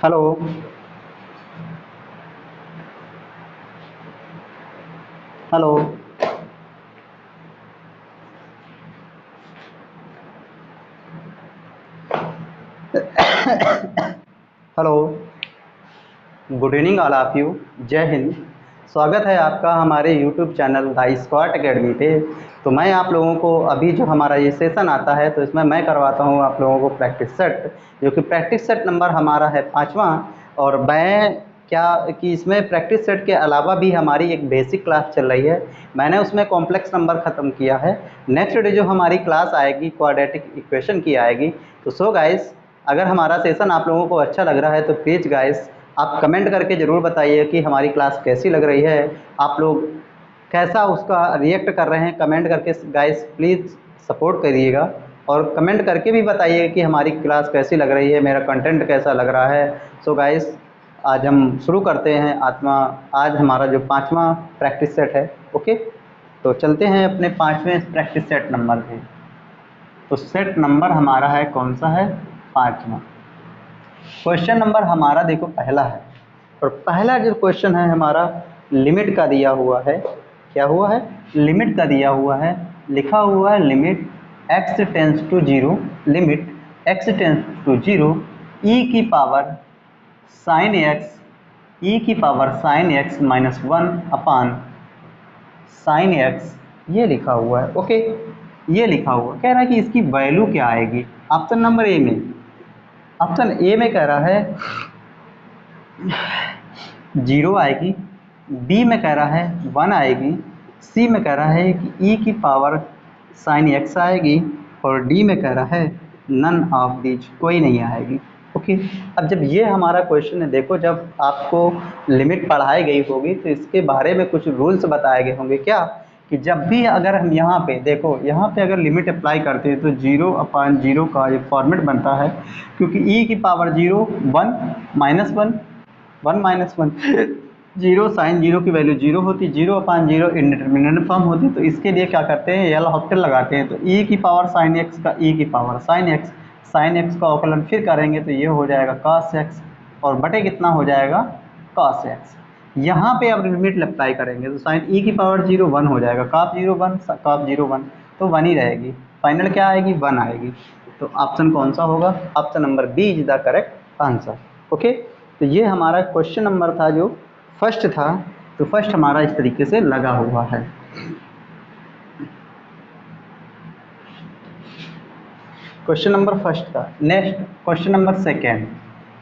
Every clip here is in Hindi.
Hello. Hello. Hello. Good evening all of you. जय हिंद। स्वागत है आपका हमारे YouTube channel the squat academy पे। तो मैं आप लोगों को अभी जो हमारा ये सेशन आता है तो इसमें मैं करवाता हूँ आप लोगों को प्रैक्टिस सेट, जो कि प्रैक्टिस सेट नंबर हमारा है 5वां। और मैं क्या कि इसमें प्रैक्टिस सेट के अलावा भी हमारी एक बेसिक क्लास चल रही है। मैंने उसमें कॉम्प्लेक्स नंबर ख़त्म किया है। नेक्स्ट डे जो हमारी क्लास आएगी क्वाड्रेटिक इक्वेशन की आएगी। तो सो गाइस, अगर हमारा सेशन आप लोगों को अच्छा लग रहा है तो प्लीज़ गाइस आप कमेंट करके ज़रूर बताइए कि हमारी क्लास कैसी लग रही है। आप लोग कैसा उसका रिएक्ट कर रहे हैं, कमेंट करके गाइस प्लीज़ सपोर्ट करिएगा। और कमेंट करके भी बताइए कि हमारी क्लास कैसी लग रही है, मेरा कंटेंट कैसा लग रहा है। सो गाइस, आज हम शुरू करते हैं आज हमारा जो 5वां प्रैक्टिस सेट है। ओके, तो चलते हैं अपने 5वें प्रैक्टिस सेट नंबर पे। तो सेट नंबर हमारा है कौन सा है? 5वां। क्वेश्चन नंबर हमारा देखो पहला है, और पहला जो क्वेश्चन है हमारा लिमिट का दिया हुआ है। क्या हुआ है? लिमिट का दिया हुआ है। लिखा हुआ है limit x tends to 0, limit x tends to 0 e की पावर साइन एक्स, ई की power sine X minus 1 upon sine X, ये लिखा हुआ है। ओके, ये लिखा हुआ कह रहा है कि इसकी वैल्यू क्या आएगी। ऑप्शन नंबर ए में, ऑप्शन ए में कह रहा है 0 आएगी, बी में कह रहा है 1 आएगी, सी में कह रहा है कि ई की पावर साइन एक्स आएगी, और डी में कह रहा है नन ऑफ दीज, कोई नहीं आएगी। ओके, अब जब ये हमारा क्वेश्चन है, देखो जब आपको लिमिट पढ़ाई गई होगी तो इसके बारे में कुछ रूल्स बताए गए होंगे। क्या कि जब भी अगर हम यहाँ पे देखो, यहाँ पे अगर लिमिट अप्लाई करते हैं तो 0/0 का एक फॉर्मेट बनता है, क्योंकि ई की पावर 0 1 माइनस 1 1 माइनस 1 0, साइन 0 की वैल्यू 0 होती, 0/0 इंडिटरमिनेंट फॉर्म होती। तो इसके लिए क्या करते हैं, एल हॉस्पिटल लगाते हैं। तो ई की पावर साइन एक्स का ई की पावर साइन एक्स का अवकलन फिर करेंगे तो ये हो जाएगा cos एक्स, और बटे कितना हो जाएगा cos एक्स। यहाँ पे अब लिमिट अप्लाई करेंगे तो साइन ई की पावर 0 1 हो जाएगा, cos 0 1 cos 0 1, तो 1 ही रहेगी। फाइनल क्या आएगी? 1 आएगी। तो ऑप्शन कौन सा होगा? Option number B is the correct answer. Okay, तो ये हमारा क्वेश्चन नंबर था जो फर्स्ट था। तो फर्स्ट हमारा इस तरीके से लगा हुआ है। क्वेश्चन नंबर फर्स्ट था। Next question number second.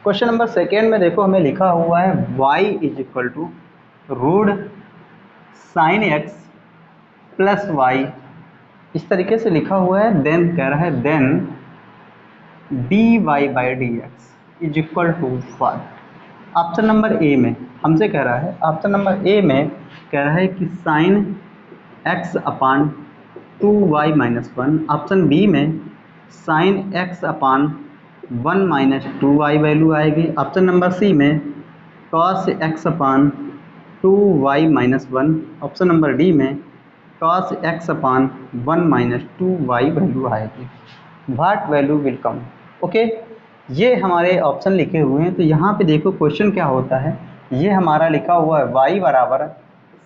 Question number second में देखो हमें लिखा हुआ है y is equal to root sine X plus Y, इस तरीके से लिखा हुआ है। देन कह रहा है then D Y by D x is equal to 1। Option number A में हमसे कह रहा है, ऑप्शन नंबर ए में कह रहा है कि साइन एक्स अपान 2y माइनस 1। ऑप्शन बी में साइन एक्स अपान 1 माइनस 2y वैल्यू आएगी। ऑप्शन नंबर सी में कॉस एक्स अपान 2y minus 1। Option number D में कॉस एक्स अपान 1 माइनस 2y वैल्यू आएगी। What value will come. Okay, ये हमारे ऑप्शन लिखे हुए हैं। तो यहाँ पे देखो क्वेश्चन क्या होता है, ये हमारा लिखा हुआ है y बराबर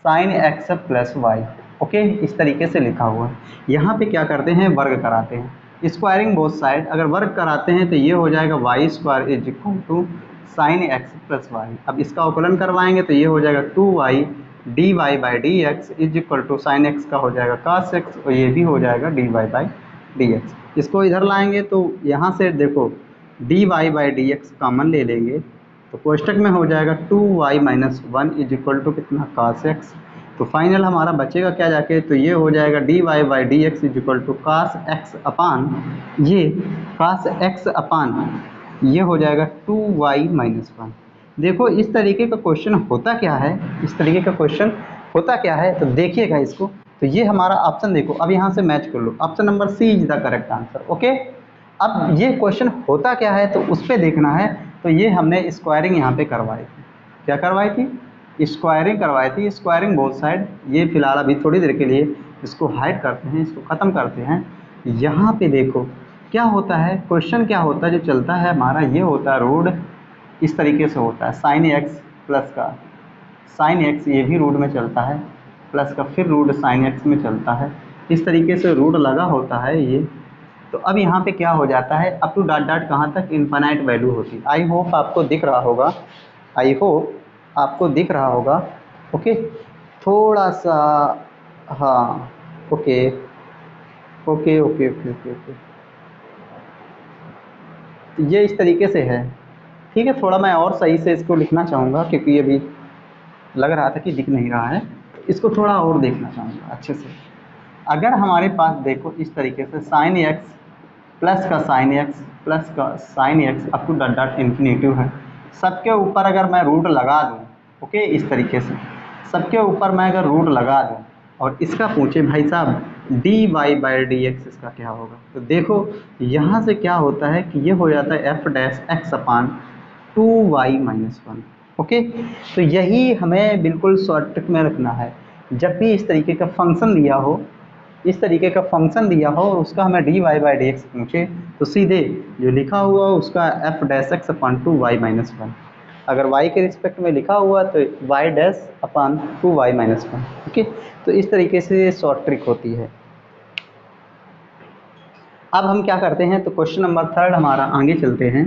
sine X plus Y. Okay, इस तरीके से लिखा हुआ है। यहाँ पे क्या करते हैं, वर्ग कराते हैं, स्क्वायरिंग बोथ साइड। अगर वर्ग कराते हैं तो ये हो जाएगा Y square is equal to sine X plus Y. अब इसका अवकलन करवाएंगे तो ये हो जाएगा 2y D Y by D x is equal to sine X का हो जाएगा cos एक्स, और ये भी हो जाएगा D Y by D X. इसको इधर लाएंगे तो यहाँ से देखो D Y by D X common ले लेंगे तो कोष्टक में हो जाएगा 2y minus 1 is equal to कितना cos एक्स। तो फाइनल हमारा बचेगा क्या जाके, तो ये हो जाएगा D Y by D x is equal to cos X upon ये cos एक्स अपान ये हो जाएगा 2y माइनस 1। देखो इस तरीके का क्वेश्चन होता क्या है, इस तरीके का क्वेश्चन होता क्या है, तो देखिएगा इसको। तो ये हमारा ऑप्शन देखो, अब यहाँ से मैच कर लो, option number C is the correct answer. Okay, अब ये क्वेश्चन होता क्या है तो उस पर देखना है। तो ये हमने स्क्वायरिंग यहाँ पे करवाई थी। क्या करवाई थी? स्क्वायरिंग करवाई थी, स्क्वायरिंग बोथ साइड। ये फिलहाल अभी थोड़ी देर के लिए इसको हाइड करते हैं, इसको ख़त्म करते हैं। यहाँ पे देखो क्या होता है, क्वेश्चन क्या होता है जो चलता है हमारा, ये होता है रूट इस तरीके से होता है, साइन एक्स प्लस का साइन एक्स ये भी रूट में चलता है, प्लस का फिर रूट साइन एक्स में चलता है, इस तरीके से रूट लगा होता है ये। तो अब यहाँ पे क्या हो जाता है, अप टू डॉट डॉट कहाँ तक, इनफाइनाइट वैल्यू होती है। आई होप आपको दिख रहा होगा, आई होप आपको दिख रहा होगा। ओके, थोड़ा सा, हाँ, okay okay okay okay okay okay, तो ये इस तरीके से है। ठीक है, थोड़ा मैं और सही से इसको लिखना चाहूँगा क्योंकि अभी लग रहा था कि दिख नहीं रहा है, इसको थोड़ा और देखना चाहूँगा अच्छे से। अगर हमारे पास देखो इस तरीके से साइन एक्स प्लस का साइन एक्स प्लस का sine x up to dot dot infinitive है, सबके ऊपर अगर मैं रूट लगा दूँ, ओके, इस तरीके से सबके ऊपर मैं अगर रूट लगा दूँ और इसका पूछे भाई साहब d Y by D x इसका क्या होगा, तो देखो यहाँ से क्या होता है कि ये हो जाता है एफ डैश एक्स अपान 2y-1। ओके, तो यही हमें बिल्कुल शॉर्ट ट्रिक में रखना है। जब भी इस तरीके का फंक्शन दिया हो, इस तरीके का फंक्शन दिया हो और उसका हमें d Y by D x पूछे, तो सीधे जो लिखा हुआ उसका एफ डैश एक्स अपान 2y-1, अगर y के रिस्पेक्ट में लिखा हुआ तो y डैश अपान 2y-1। ओके, तो इस तरीके से शॉर्ट ट्रिक होती है। अब हम क्या करते हैं, तो क्वेश्चन नंबर 3 हमारा आगे चलते हैं।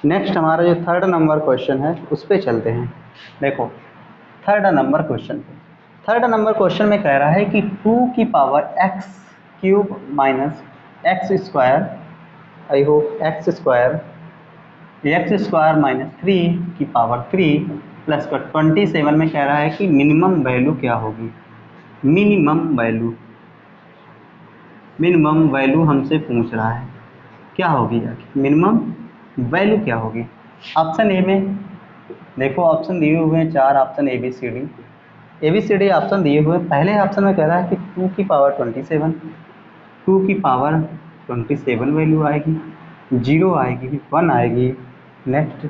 नेक्स्ट हमारा जो 3rd नंबर क्वेश्चन है उस पर चलते हैं। देखो 3rd number question, 3rd number question में कह रहा है कि 2 की power x cube minus x square, I hope x square minus 3 की पावर 3 प्लस का 27 में कह रहा है कि मिनिमम वैल्यू क्या होगी। मिनिमम वैल्यू हमसे पूछ रहा है क्या होगी, मिनिमम वैल्यू क्या होगी। ऑप्शन ए में देखो, ऑप्शन दिए हुए हैं 4 option A B C D option दिए हुए हैं। पहले ऑप्शन में कह रहा है कि 2 की पावर 27, 2 की पावर 27 वैल्यू आएगी, 0 आएगी, 1 आएगी, नेक्स्ट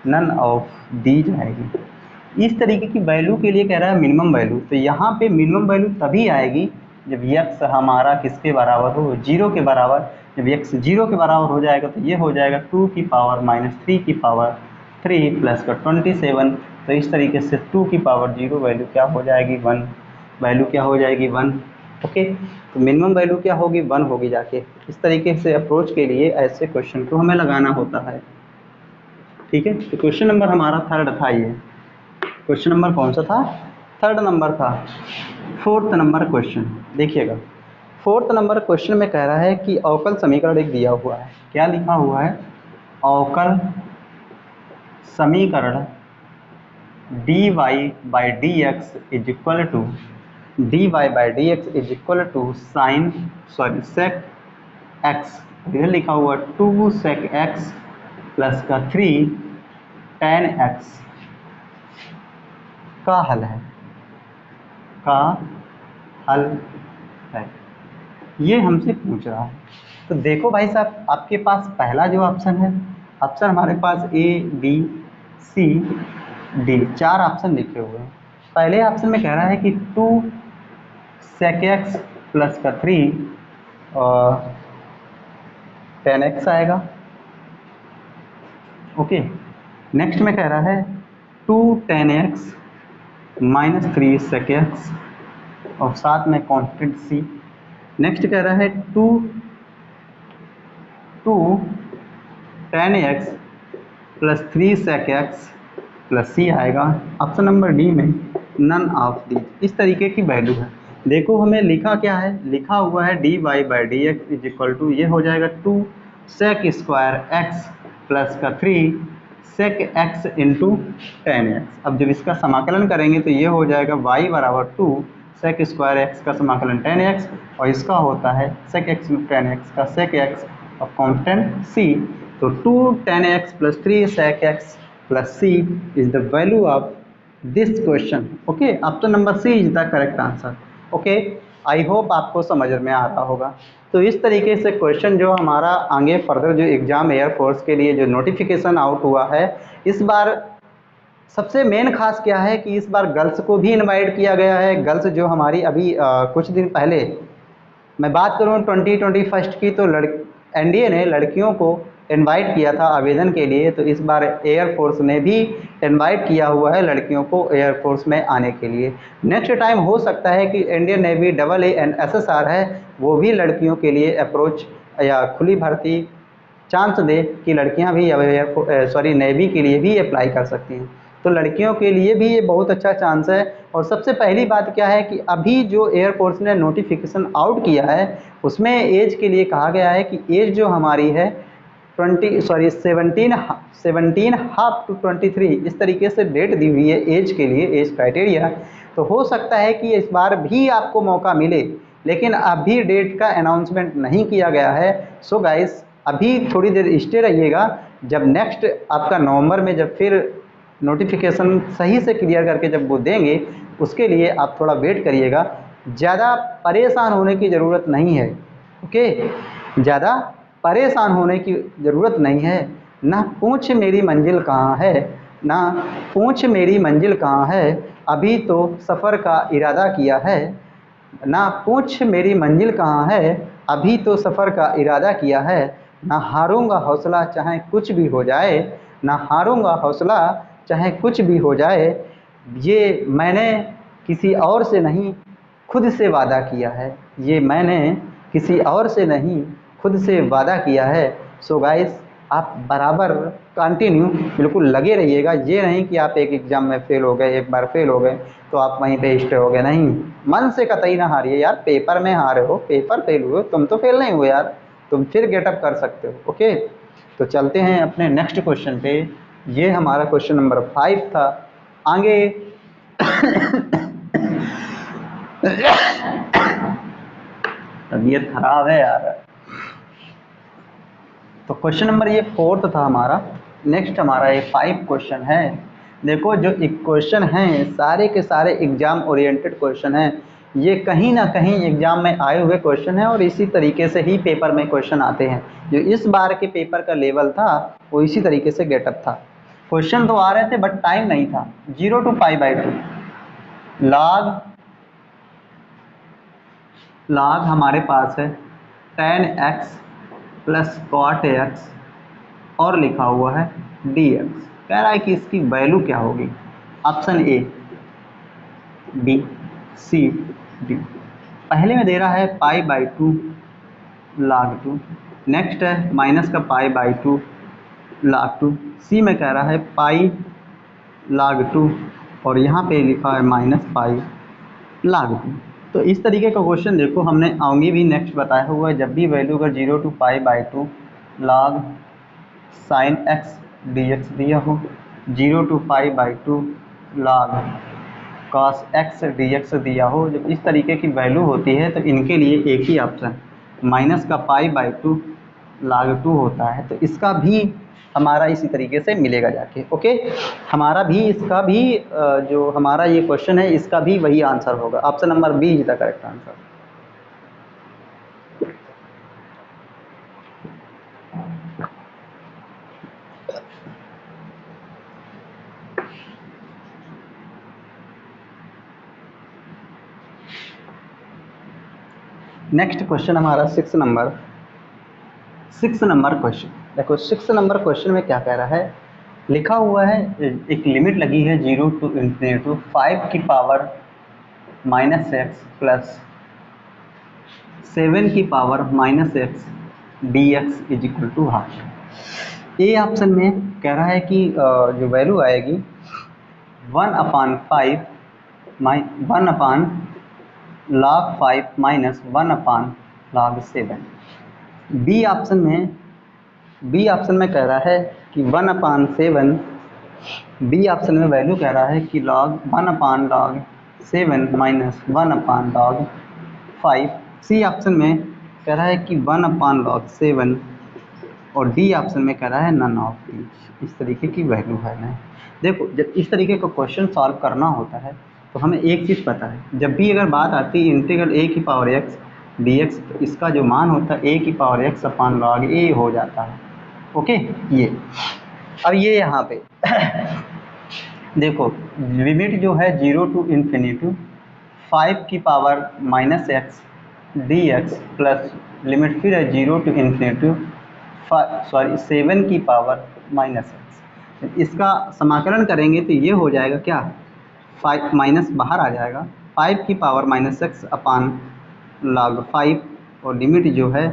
नन ऑफ दीज आएगी। इस तरीके की वैल्यू के लिए कह रहा है मिनिमम वैल्यू। तो यहाँ पे मिनिमम वैल्यू तभी आएगी जब x हमारा किसके बराबर हो, 0 के बराबर। जब x 0 के बराबर हो जाएगा तो ये हो जाएगा 2 की पावर माइनस 3 की पावर 3 प्लस का 27। तो इस तरीके से 2 की पावर 0 वैल्यू क्या हो जाएगी, 1 वैल्यू क्या हो जाएगी, 1। ओके, तो मिनिमम वैल्यू क्या होगी, 1 होगी जाके। इस तरीके से अप्रोच के लिए ऐसे क्वेश्चन को हमें लगाना होता है। ठीक है, तो क्वेश्चन नंबर हमारा 3rd था। ये क्वेश्चन नंबर कौन सा था, 3rd नंबर था। 4th नंबर क्वेश्चन देखिएगा। 4th नंबर क्वेश्चन में कह रहा है कि अवकल समीकरण एक दिया हुआ है। क्या लिखा हुआ है, अवकल समीकरण dy by D x is equal to sec x, इधर लिखा हुआ 2 सेक एक्स प्लस का 3 tan एक्स का हल है, ये हमसे पूछ रहा है। तो देखो भाई साहब, आपके पास पहला जो ऑप्शन है, ऑप्शन हमारे पास A B C D 4 option लिखे हुए हैं। पहले ऑप्शन में कह रहा है कि 2 सेक एक्स प्लस का 3 और tan एक्स आएगा। ओके, नेक्स्ट में कह रहा है 2 tan x minus 3 sec x और साथ में कॉन्स्टेंट सी। नेक्स्ट कह रहा है 2 tan x plus 3 sec x plus C आएगा। ऑप्शन नंबर डी में नन ऑफ दी। इस तरीके की वैल्यू है। देखो हमें लिखा क्या है, लिखा हुआ है d Y by D x is equal to, ये हो जाएगा 2 सेक स्क्वायर एक्स प्लस का 3 sec x into tan x. अब जब इसका समाकलन करेंगे तो ये हो जाएगा y बराबर 2 सेक स्क्वायर एक्स का समाकलन tan एक्स, और इसका होता है sec x into tan x का सेक एक्स और कांस्टेंट c। तो 2 tan x plus 3 sec x plus c is the value of this question. Okay, option number C is the correct answer. Okay, I hope आपको समझ में आ रहा होगा। तो इस तरीके से क्वेश्चन जो हमारा आगे फर्दर जो एग्ज़ाम एयरफोर्स के लिए जो नोटिफिकेशन आउट हुआ है, इस बार सबसे मेन खास क्या है कि इस बार गर्ल्स को भी इनवाइट किया गया है। गर्ल्स जो हमारी अभी कुछ दिन पहले मैं बात करूँ 2021 की, तो एनडीए ने लड़कियों को इनवाइट किया था आवेदन के लिए, तो इस बार एयरफोर्स ने भी इनवाइट किया हुआ है लड़कियों को एयरफोर्स में आने के लिए। नेक्स्ट टाइम हो सकता है कि इंडियन नेवी AASSR है वो भी लड़कियों के लिए अप्रोच या खुली भर्ती चांस दे कि लड़कियां भी नेवी के लिए भी अप्लाई कर सकती हैं। तो लड़कियों के लिए भी ये बहुत अच्छा चांस है। और सबसे पहली बात क्या है कि अभी जो एयरफोर्स ने नोटिफिकेशन आउट किया है उसमें एज के लिए कहा गया है कि एज जो हमारी है 17 हाफ टू 23 इस तरीके से डेट दी हुई है एज के लिए, एज क्राइटेरिया। तो हो सकता है कि इस बार भी आपको मौका मिले, लेकिन अभी डेट का अनाउंसमेंट नहीं किया गया है। सो गाइस अभी थोड़ी देर स्टे रहिएगा, जब नेक्स्ट आपका नवंबर में जब फिर नोटिफिकेशन सही से क्लियर करके जब वो देंगे उसके लिए आप थोड़ा वेट करिएगा। ज़्यादा परेशान होने की ज़रूरत नहीं है, ओके, ज़्यादा परेशान होने की ज़रूरत नहीं है। ना पूछ मेरी मंजिल कहाँ है, ना पूछ मेरी मंजिल कहाँ है, अभी तो सफ़र का इरादा किया है। ना पूछ मेरी मंजिल कहाँ है, अभी तो सफ़र का इरादा किया है। ना हारूंगा हौसला चाहे कुछ भी हो जाए, ना हारूंगा हौसला चाहे कुछ भी हो जाए, ये मैंने किसी और से नहीं खुद से वादा किया है, ये मैंने किसी और से नहीं खुद से वादा किया है। सो गाइस आप बराबर कंटिन्यू बिल्कुल लगे रहिएगा। ये नहीं कि आप एक एग्ज़ाम में फ़ेल हो गए, एक बार फ़ेल हो गए तो आप वहीं पे स्टे हो गए, नहीं, मन से कतई ना हारिए यार। पेपर में हारे हो, पेपर फेल हुए, तुम तो फेल नहीं हुए यार, तुम फिर गेटअप कर सकते हो, ओके। तो चलते हैं अपने नेक्स्ट क्वेश्चन पे। ये हमारा क्वेश्चन नंबर 5 था। आगे तबीयत खराब है यार। तो क्वेश्चन नंबर ये 4 था हमारा। नेक्स्ट हमारा ये 5 क्वेश्चन है। देखो जो क्वेश्चन हैं सारे के सारे एग्जाम ओरिएंटेड क्वेश्चन हैं। ये कहीं ना कहीं एग्जाम में आए हुए क्वेश्चन हैं और इसी तरीके से ही पेपर में क्वेश्चन आते हैं। जो इस बार के पेपर का लेवल था वो इसी तरीके से गेटअप था। क्वेश्चन तो आ रहे थे बट टाइम नहीं था। 0 to π/2 log हमारे पास है tan x plus cot x और लिखा हुआ है dx। कह रहा है कि इसकी वैल्यू क्या होगी। Option A, B, C, D. पहले में दे रहा है π/2 log 2, नेक्स्ट है माइनस का π/2 log 2, सी में कह रहा है पाई log 2 और यहाँ पे लिखा है माइनस पाई log 2। तो इस तरीके का क्वेश्चन देखो हमने आगे भी नेक्स्ट बताया हुआ है। जब भी वैल्यू अगर 0 to π/2 log sin x dx दिया हो, 0 to π/2 log cos x dx दिया हो, जब इस तरीके की वैल्यू होती है तो इनके लिए एक ही ऑप्शन माइनस का π/2 log 2 होता है। तो इसका भी हमारा इसी तरीके से मिलेगा जाके, ओके। हमारा भी इसका भी जो हमारा ये क्वेश्चन है इसका भी वही आंसर होगा। Option number B is the correct answer. Next question हमारा 6 नंबर क्वेश्चन। देखो 6 नंबर क्वेश्चन में क्या कह रहा है, लिखा हुआ है एक लिमिट लगी है 0 to ∞ 5 की पावर -x प्लस 7 की power -x dx is equal to half. A option में कह रहा है कि जो वैल्यू आएगी 1/5 log 5 minus 1/log 7। B option में कह रहा है कि 1/7। बी ऑप्शन में वैल्यू कह रहा है कि log 1/log 7 minus 1/log 5। C option में कह रहा है कि 1/log 7 और डी ऑप्शन में कह रहा है नन ऑफ ईच। इस तरीके की वैल्यू है ना। देखो जब इस तरीके का क्वेश्चन सॉल्व करना होता है तो हमें एक चीज़ पता है, जब भी अगर बात आती है इंटीग्रल a की पावर x dx तो इसका जो मान होता है a की power x upon log a हो जाता है, ओके। ये अब ये यहाँ पे देखो लिमिट जो है 0 टू इन्फिनिटी 5 की power minus x D x plus limit फिर है 0 टू इन्फिनिटी 7 की पावर माइनस एक्स। इसका समाकलन करेंगे तो ये हो जाएगा क्या, 5 माइनस बाहर आ जाएगा, 5 की पावर माइनस एक्स अपान log 5 और लिमिट जो है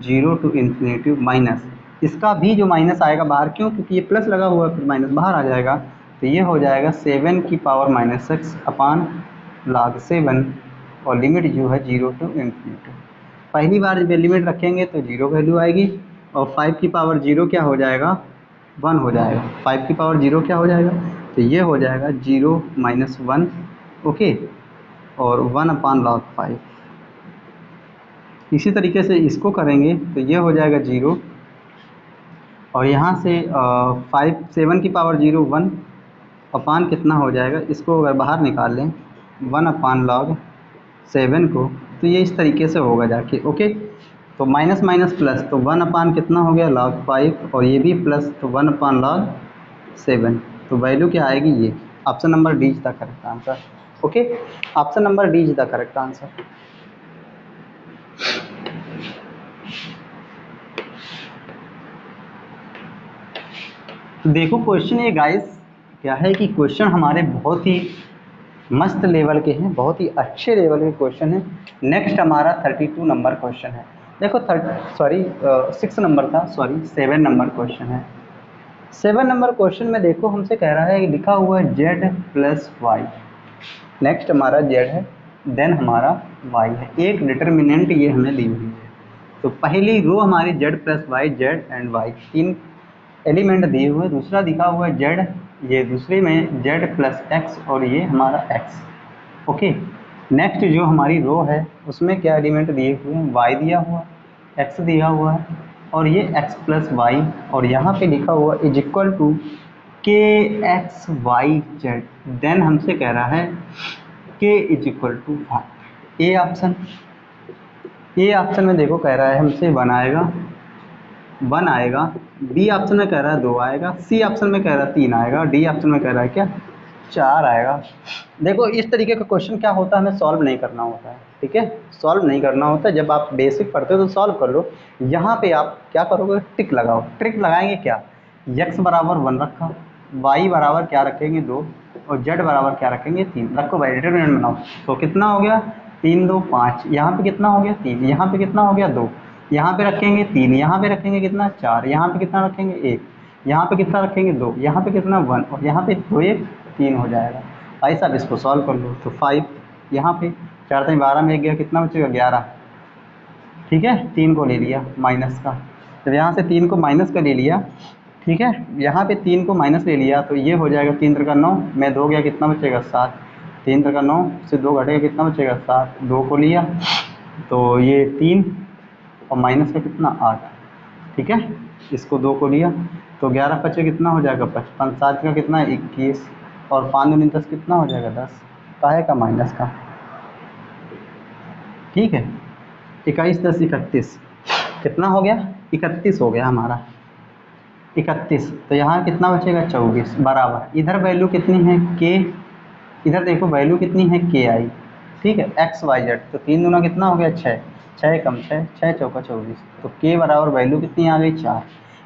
0 टू इन्फिनिटी माइनस, इसका भी जो माइनस आएगा बाहर, क्यों, क्योंकि ये प्लस लगा हुआ है, फिर माइनस बाहर आ जाएगा, तो ये हो जाएगा 7 की पावर माइनस एक्स अपान log 7 और लिमिट जो है 0 टू इन्फिनिटी। पहली बार जब लिमिट रखेंगे तो 0 वैल्यू आएगी और 5 की पावर 0 क्या हो जाएगा, 1 हो जाएगा। 5 की पावर 0 क्या हो जाएगा, तो ये हो जाएगा 0 माइनस 1, ओके, और 1 अपान log 5। इसी तरीके से इसको करेंगे तो ये हो जाएगा 0 और यहाँ से 7 की पावर 0 1 अपान कितना हो जाएगा, इसको अगर बाहर निकाल लें 1 अपान log 7 को, तो ये इस तरीके से होगा जाके, ओके। तो माइनस माइनस प्लस, तो 1 अपान कितना हो गया log 5 और ये भी प्लस, तो 1 अपान log 7, तो वैल्यू क्या आएगी, ये option number D is the correct answer, okay. Option number D is the correct answer. देखो क्वेश्चन ये गाइस क्या है कि क्वेश्चन हमारे बहुत ही मस्त लेवल के हैं, बहुत ही अच्छे लेवल के क्वेश्चन हैं। नेक्स्ट हमारा 32 नंबर क्वेश्चन है। देखो 6 नंबर था, 7 नंबर क्वेश्चन है। 7 नंबर क्वेश्चन में देखो हमसे कह रहा है कि लिखा हुआ है z प्लस वाई, नेक्स्ट हमारा z है, देन हमारा y है, एक डिटर्मिनेंट ये हमें दी हुई है। तो पहली रो हमारी z plus y, z and y, 3 element दिए हुए, दूसरा दिखा हुआ है z, ये दूसरे में z प्लस एक्स और ये हमारा x, ओके। नेक्स्ट जो हमारी रो है उसमें क्या एलिमेंट दिए हुए हैं, y दिया हुआ, x दिया हुआ है और ये x प्लस वाई, और यहाँ पे लिखा हुआ is equal to k x y z, then हमसे कह रहा है k is equal to 5। A option में देखो कह रहा है हमसे 1 आएगा, बी ऑप्शन में कह रहा है 2 आएगा, सी ऑप्शन में कह रहा है 3 आएगा, डी ऑप्शन में कह रहा है क्या 4 आएगा। देखो इस तरीके का क्वेश्चन क्या होता है, हमें सॉल्व नहीं करना होता है, ठीक है, सॉल्व नहीं करना होता है। जब आप बेसिक पढ़ते हो तो सॉल्व कर लो, यहाँ पे आप क्या करोगे, टिक लगाओ। ट्रिक लगाएंगे क्या, x बराबर 1 रखा, y बराबर क्या रखेंगे 2 और z बराबर क्या रखेंगे 3, रखो भाई डिटरमिनेंट बनाओ। तो कितना हो गया 3 2 5, यहाँ पे कितना हो गया 3, यहाँ पे कितना हो गया 2, यहाँ पे रखेंगे 3, यहाँ पे रखेंगे कितना 4, यहाँ पे कितना रखेंगे 1, यहाँ पे कितना रखेंगे 2, यहाँ पे कितना 1 और यहाँ पे 2 1 3 हो जाएगा। भाई साहब इसको सॉल्व कर लो, तो 5 यहाँ पे 4 3 12 में 1 गया, कितना बचेगा 11, ठीक है। 3 को ले लिया माइनस का, जब यहाँ से 3 को माइनस का ले लिया, ठीक है, यहाँ पे 3 को माइनस ले लिया तो ये हो जाएगा 3 3 9 में 2 गया, कितना बचेगा 7, 3 3 9 से 2 घटेगा, कितना बचेगा 7, 2 को लिया तो ये 3 और माइनस का कितना 8, ठीक है, इसको 2 को लिया तो 11 पचे कितना हो जाएगा 55, 7 का कितना है 21 और 5 दूनी 10 कितना हो जाएगा 10, काहे का माइनस का, ठीक है। 21 10 31 कितना हो गया 31 हो गया हमारा 31, तो यहाँ कितना बचेगा 24 बराबर, इधर वैल्यू कितनी है k, इधर देखो वैल्यू कितनी है k आई, ठीक है, x y z, तो 3 दूना कितना हो गया 6, 6 कम 6 6 चौका 24, तो k बराबर वैल्यू कितनी आ गई 4,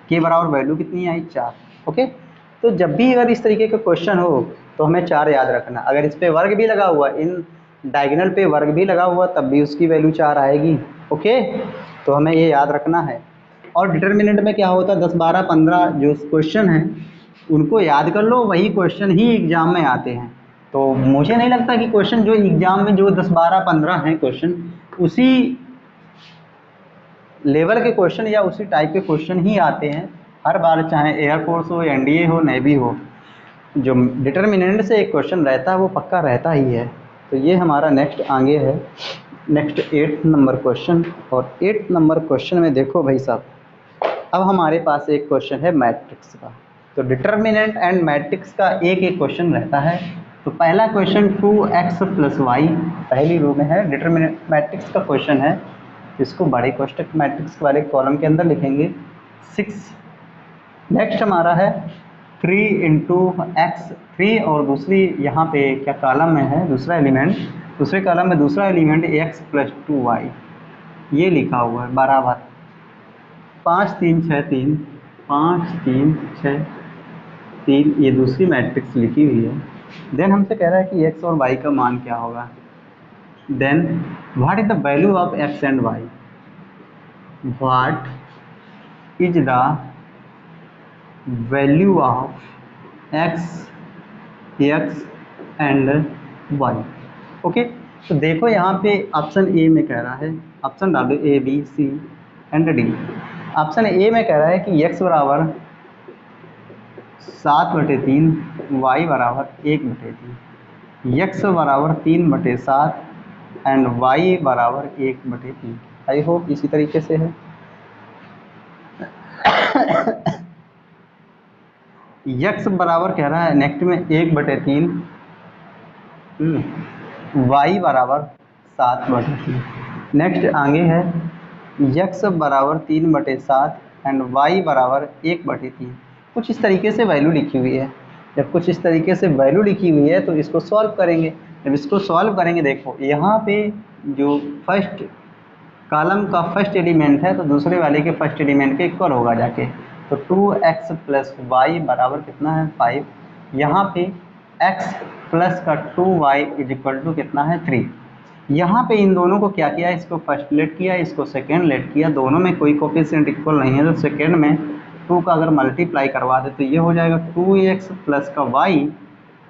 k बराबर वैल्यू कितनी आई 4, ओके। तो जब भी अगर इस तरीके का क्वेश्चन हो तो हमें 4 याद रखना, अगर इस पे वर्ग भी लगा हुआ, इन डायगोनल पे वर्ग भी लगा हुआ तब भी उसकी वैल्यू 4 आएगी, ओके, तो हमें ये याद रखना है। और डिटर्मिनेंट में क्या होता है 10 12 15 जो क्वेश्चन हैं उनको याद कर लो, वही क्वेश्चन ही एग्जाम में आते हैं। तो मुझे नहीं लगता कि क्वेश्चन जो एग्जाम में जो 10 12 15 हैं क्वेश्चन उसी लेवल के क्वेश्चन या उसी टाइप के क्वेश्चन ही आते हैं हर बार, चाहे एयरफोर्स हो, एनडीए हो, नेवी हो, जो डिटर्मिनेंट से एक क्वेश्चन रहता है वो पक्का रहता ही है। तो ये हमारा नेक्स्ट आगे है, नेक्स्ट 8 नंबर क्वेश्चन, और 8 नंबर क्वेश्चन में देखो भाई साहब, अब हमारे पास एक क्वेश्चन है मैट्रिक्स का। तो डिटर्मिनेंट एंड मैट्रिक्स का एक एक क्वेश्चन रहता है। तो पहला क्वेश्चन 2x प्लस वाई पहली रो में है, डिटर्मिनेंट मैट्रिक्स का क्वेश्चन है, इसको बड़े कोष्टक मैट्रिक्स वाले कॉलम के अंदर लिखेंगे 6। नेक्स्ट हमारा है 3 इंटू एक्स, 3 और दूसरी यहाँ पे क्या कॉलम में है दूसरा एलिमेंट, दूसरे कॉलम में दूसरा एलिमेंट एक्स प्लस 2y, ये लिखा हुआ है बराबर 5 3 6 3, 5 3 6 3, ये दूसरी मैट्रिक्स लिखी हुई है। देन हमसे कह रहा है कि एक्स और वाई का मान क्या होगा। Then what is the value of x and y, what is the value of x and y. Okay, तो देखो यहाँ पे ऑप्शन ए में कह रहा है, ऑप्शन डालो A B C and D. Option A में कह रहा है कि एक्स बराबर 7/3, वाई बराबर 1/3, एक्स बराबर 3/7 एंड वाई बराबर 1/3। आई होप इसी तरीके से है। एक्स बराबर कह रहा है नेक्स्ट में 1/3, वाई बराबर 7/3। नेक्स्ट आगे है एक्स बराबर 3/7 एंड वाई बराबर 1/3। कुछ इस तरीके से वैल्यू लिखी हुई है। जब कुछ इस तरीके से वैल्यू लिखी हुई है तो इसको सॉल्व करेंगे। जब इसको सॉल्व करेंगे, देखो यहाँ पे जो फर्स्ट कॉलम का फर्स्ट एलिमेंट है तो दूसरे वाले के फर्स्ट एलिमेंट के इक्वल होगा जाके, तो 2x प्लस वाई बराबर कितना है 5। यहाँ पे x प्लस का 2y इज इक्वल टू कितना है 3। यहाँ पे इन दोनों को क्या किया, इसको फर्स्ट लेट किया, इसको सेकेंड लेट किया, दोनों में कोई कोफिशिएंट इक्वल नहीं है, तो सेकेंड में 2 का अगर मल्टीप्लाई करवा दे तो ये हो जाएगा 2x प्लस का y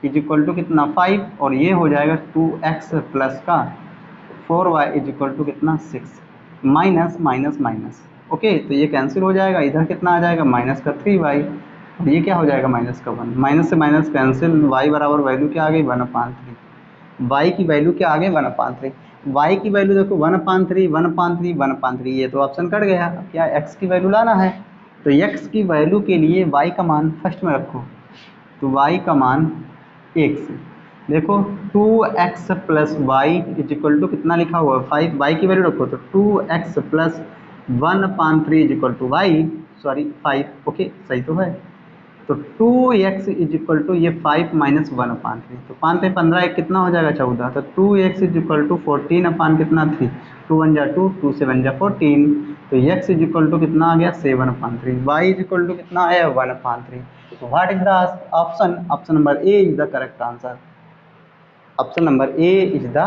इज इक्वल टू कितना 5, और ये हो जाएगा 2x प्लस का 4y इज इक्वल टू कितना 6, माइनस माइनस माइनस। ओके, तो ये कैंसिल हो जाएगा, इधर कितना आ जाएगा माइनस का 3y, और ये क्या हो जाएगा माइनस का 1, माइनस से माइनस कैंसिल, y बराबर वैल्यू क्या आ गई 1/3, y की वैल्यू क्या आ गई 1/3, y की वैल्यू देखो 1/3 1/3 1/3, ये तो ऑप्शन कट गया। अब क्या x की वैल्यू लाना है, तो x की वैल्यू के लिए y का मान फर्स्ट में रखो, तो y का मान 1 से देखो 2x plus y is equal to कितना लिखा हुआ है 5, वाई की वैल्यू रखो तो 2x plus 1/3 is equal to y, sorry 5, okay सही तो है। तो 2x इज इक्वल टू ये 5 माइनस 1/3, तो 5 पे 15 एक कितना हो जाएगा 14, तो 2x इज इक्वल टू 14 अपान कितना 3, 2 1 जा 2, 2 7 जा 14, तो x इज इक्वल टू कितना आ गया 7/3, y इज इक्वल टू कितना आया 1/3। तो what is the option, option number A is the correct answer, option number A is the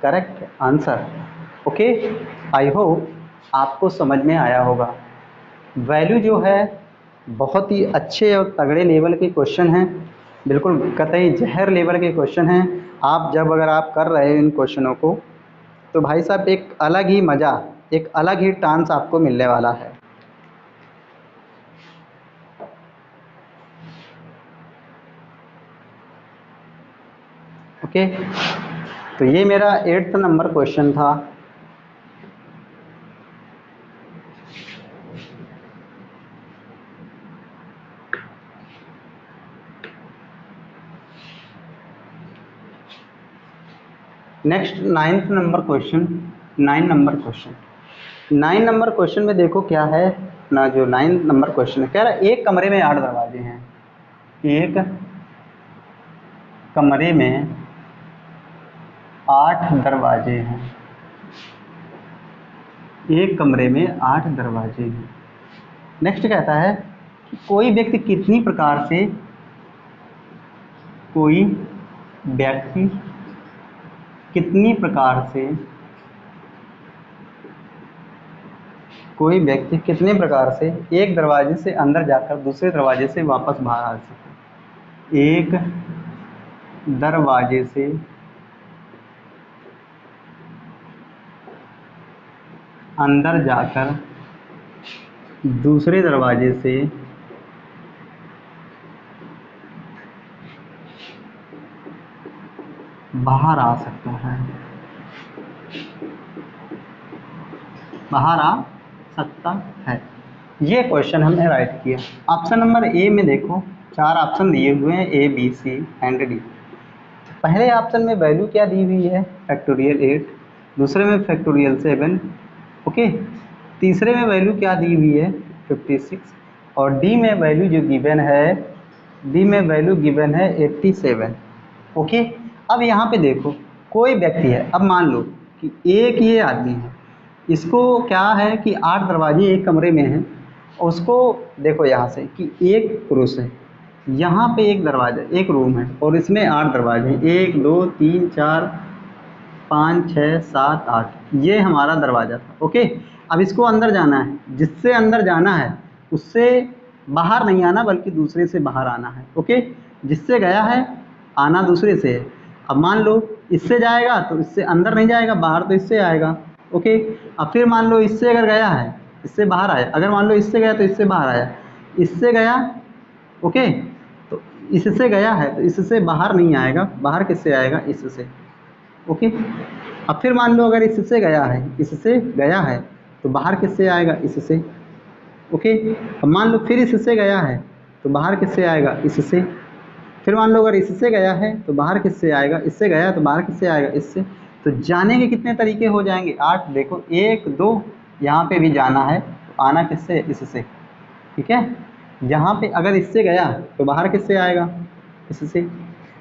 correct answer. Okay, I hope आपको समझ में आया होगा। वैल्यू जो है बहुत ही अच्छे और तगड़े लेवल के क्वेश्चन हैं, बिल्कुल कतई जहर लेवल के क्वेश्चन हैं। आप जब अगर आप कर रहे हैं इन क्वेश्चनों को तो भाई साहब एक अलग ही मज़ा, एक अलग ही टांस आपको मिलने वाला है। ओके, तो ये मेरा 8th नंबर क्वेश्चन था। Next 9th number question, 9 number question, 9 number question में देखो क्या है ना, जो 9 नंबर क्वेश्चन है कह रहा है एक कमरे में 8 दरवाजे हैं, एक कमरे में 8 दरवाजे हैं, एक कमरे में 8 दरवाजे हैं। नेक्स्ट कहता है कि कोई व्यक्ति कितनी प्रकार से, कोई व्यक्ति कितनी प्रकार से, कोई व्यक्ति कितने प्रकार से एक दरवाजे से अंदर जाकर दूसरे दरवाजे से वापस बाहर आ सके, एक दरवाजे से अंदर जाकर दूसरे दरवाजे से बाहर आ सकता है, बाहर आ सकता है। ये क्वेश्चन हमने राइट किया। ऑप्शन नंबर ए में देखो 4 ऑप्शन दिए हुए हैं, A B C and D. पहले ऑप्शन में वैल्यू क्या दी हुई है फैक्टोरियल 8, दूसरे में फैक्टोरियल 7, ओके, तीसरे में वैल्यू क्या दी हुई है 56, और डी में वैल्यू जो गिवन है बी में वैल्यू गिवन है 87। ओके, अब यहाँ पे देखो कोई व्यक्ति है, अब मान लो कि एक ये आदमी है, इसको क्या है कि 8 दरवाजे एक कमरे में हैं, उसको देखो यहाँ से कि एक पुरुष है, यहाँ पे एक दरवाजा, एक रूम है और इसमें 8 दरवाजे, 1 2 3 4 5 6 7 8, ये हमारा दरवाज़ा था। ओके, अब इसको अंदर जाना है, जिससे अंदर जाना है उससे बाहर नहीं आना बल्कि दूसरे से बाहर आना है। ओके, जिससे गया है आना दूसरे से है। अब मान लो इससे जाएगा तो इससे अंदर नहीं जाएगा, बाहर तो इससे आएगा। ओके, अब फिर मान लो इससे अगर गया है, इससे बाहर आया, अगर मान लो इससे गया तो इससे बाहर आया, इससे गया, ओके, तो इससे गया है तो इससे बाहर नहीं आएगा, बाहर किससे आएगा, इससे। ओके, अब फिर मान लो अगर इससे गया है, इससे गया है तो बाहर किससे आएगा, इससे। ओके, अब मान लो फिर इससे गया है तो बाहर किससे आएगा, इससे। फिर मान लो अगर इससे गया है तो बाहर किससे आएगा, इससे गया तो बाहर किससे आएगा, इससे। तो जाने के कितने तरीके हो जाएंगे, 8। देखो 1 2, यहाँ पे भी जाना है तो आना किससे, इससे। ठीक है, यहाँ पे अगर इससे गया तो बाहर किससे आएगा, इससे।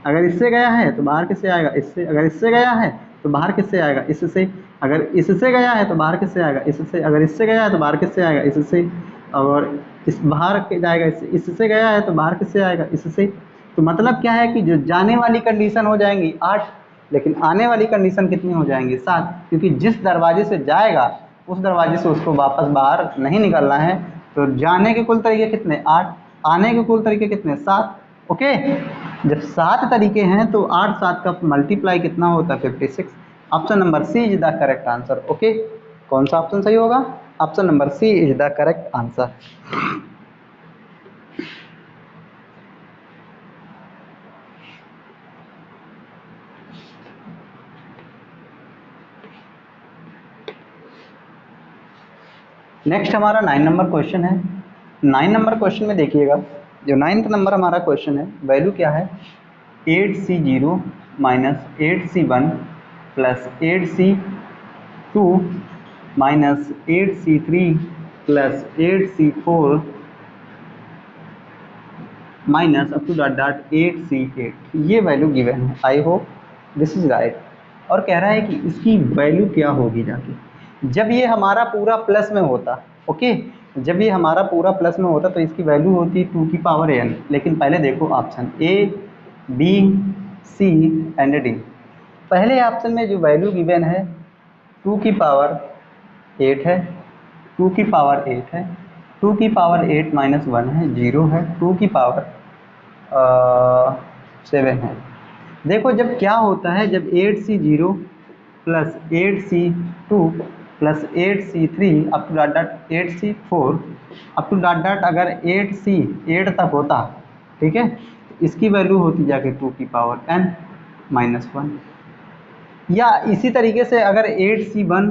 अगर इससे गया है तो बाहर किससे आएगा, इससे। अगर इससे गया है तो बाहर किससे आएगा, इससे। अगर इससे गया है तो बाहर किससे आएगा, इससे। अगर इससे गया है तो बाहर किससे आएगा, इससे। और इस बाहर जाएगा इससे, इससे गया है तो बाहर किससे आएगा, इससे। तो मतलब क्या है कि जो जाने वाली कंडीशन हो जाएंगी 8, लेकिन आने वाली कंडीशन कितनी हो जाएंगी, 7, क्योंकि जिस दरवाजे से जाएगा उस दरवाजे से उसको वापस बाहर नहीं निकलना है। तो जाने के कुल तरीके कितने, 8, आने के कुल तरीके कितने, 7। ओके, जब 7 तरीके हैं तो 8 7 का मल्टीप्लाई कितना होता है, 56। Option number C is the correct answer. Okay, कौन सा ऑप्शन सही होगा, option number C is the correct answer. Next हमारा 9 नंबर क्वेश्चन है। 9 नंबर क्वेश्चन में देखिएगा, जो 9th नंबर हमारा क्वेश्चन है, वैल्यू क्या है, 8C0 minus 8C1 plus 8C2 minus 8C3 plus 8C4 minus up to dot dot 8C8, ये वैल्यू गिवन है। I hope this is right. और कह रहा है कि इसकी वैल्यू क्या होगी जाके जब ये हमारा पूरा प्लस में होता। ओके, जब ये हमारा पूरा प्लस में होता तो इसकी वैल्यू होती 2 की पावर n। लेकिन पहले देखो option A B C and D. पहले ऑप्शन में जो वैल्यू गिवन है 2 की पावर 8 है, 2 की पावर 8 है, 2 की पावर 8 माइनस 1 है, 0 है, 2 की पावर 7 है। देखो जब क्या होता है, जब 8C0 plus 8C2 plus 8C3 up to dot dot 8C4 up to dot dot अगर 8 तक होता, ठीक है, तो इसकी वैल्यू होती जाके 2 की पावर n माइनस 1। या इसी तरीके से अगर 8C1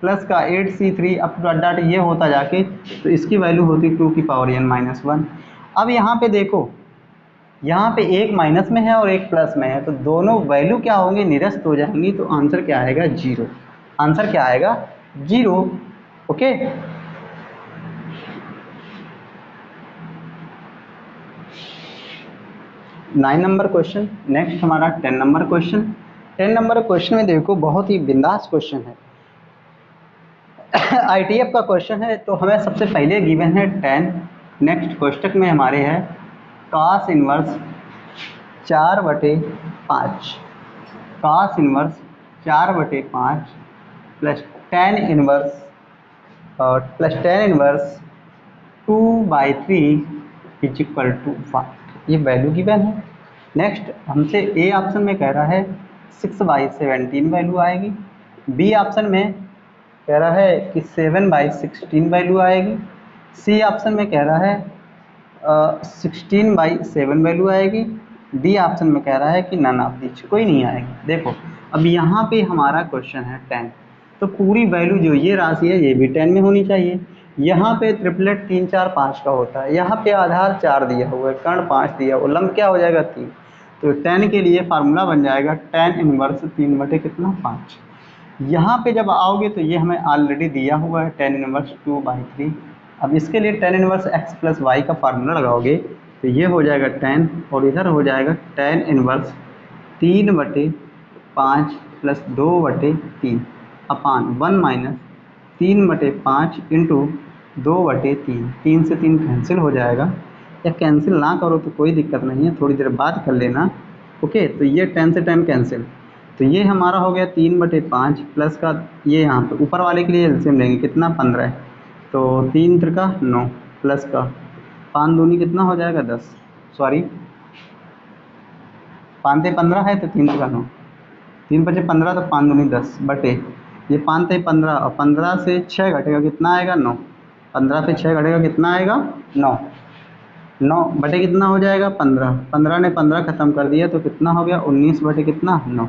प्लस का 8C3 up to dot dot ये होता जाके, तो इसकी वैल्यू होती 2 की पावर n माइनस 1। अब यहाँ पे देखो, यहाँ पे एक माइनस में है और एक प्लस में है, तो दोनों वैल्यू क्या होंगी, निरस्त हो जाएंगी। तो आंसर क्या आएगा, 0। आंसर क्या आएगा, 0। Okay, nine number question. Next हमारा 10 नंबर क्वेश्चन। 10 नंबर क्वेश्चन में देखो बहुत ही बिंदास क्वेश्चन है। ITF का क्वेश्चन है, तो हमें सबसे पहले गिवन है 10। नेक्स्ट कोष्टक में हमारे है cos inverse 4/5, cos inverse 4/5 plus tan inverse plus tan inverse 2/3 is equal to 5। ये वैल्यू गिवन है। नेक्स्ट हमसे ए ऑप्शन में कह रहा है 6/17 वैल्यू आएगी, बी ऑप्शन में कह रहा है कि 7/16 वैल्यू आएगी, सी ऑप्शन में कह रहा है 16/7 वैल्यू आएगी, डी ऑप्शन में कह रहा है कि नन ऑफ दीज, कोई नहीं आएगी। देखो अब यहाँ पे हमारा क्वेश्चन है 10, तो पूरी वैल्यू जो ये राशि है ये भी 10 में होनी चाहिए। यहाँ पे ट्रिपलेट 3 4 5 का होता है, यहाँ पे आधार 4 दिया हुआ है, कर्ण 5 दिया हुआ, लंब क्या हो जाएगा 3। तो 10 के लिए फार्मूला बन जाएगा tan इनवर्स 3/5। यहाँ पे जब आओगे तो ये हमें ऑलरेडी दिया हुआ है tan इनवर्स 2/3। अब इसके लिए tan inverse x plus y का फार्मूला लगाओगे तो ये हो जाएगा 10 और इधर हो जाएगा tan इनवर्स 3/5 प्लस 2/3 अपान 1 माइनस 3/5 इंटू 2/3। 3 से 3 कैंसिल हो जाएगा, या कैंसिल ना करो तो कोई दिक्कत नहीं है, थोड़ी देर बाद कर लेना। ओके, तो ये 10 से 10 कैंसिल, तो ये हमारा हो गया 3/5 प्लस का ये यहाँ पे ऊपर वाले के लिए एलसीएम लेंगे, कितना 15 है, तो 3 त्रिका 9 प्लस का 5 दूनी कितना हो जाएगा 10, सॉरी 5 ते 15 है तो 3 त्रिका 9, 3 बचे 15 तो 5 दूनी 10 बटे ये 5 ते 15 और 15 से 6 घटेगा कितना आएगा 9, 15 से 6 घटेगा कितना आएगा 9, 9 बटे कितना हो जाएगा 15, 15 ने 15 खत्म कर दिया तो कितना हो गया 19 बटे कितना 9,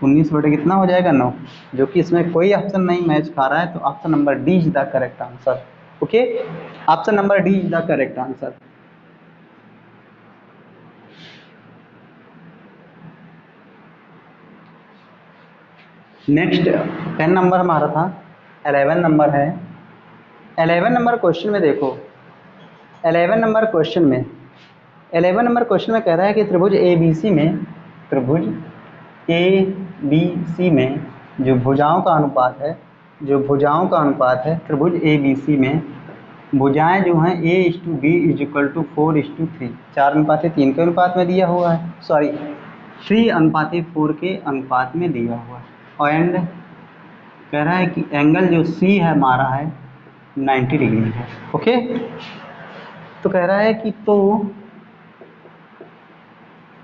19 बटे कितना हो जाएगा 9, जो कि इसमें कोई ऑप्शन नहीं मैच खा रहा है, तो option number D is the correct answer. Okay, option number D is the correct answer. Next 10 number हमारा था, 11 नंबर है। 11 नंबर क्वेश्चन में देखो, 11 नंबर क्वेश्चन में 11 नंबर क्वेश्चन में कह रहा है कि त्रिभुज ABC में, त्रिभुज ABC में जो भुजाओं का अनुपात है, जो भुजाओं का अनुपात है त्रिभुज ABC में भुजाएं जो हैं A/B = 4:3, 4:3 के अनुपात में दिया हुआ है, सॉरी 3:4 के अनुपात में दिया हुआ है। एंड कह रहा है कि एंगल जो C है हमारा है 90 डिग्री है। ओके, तो कह रहा है कि तो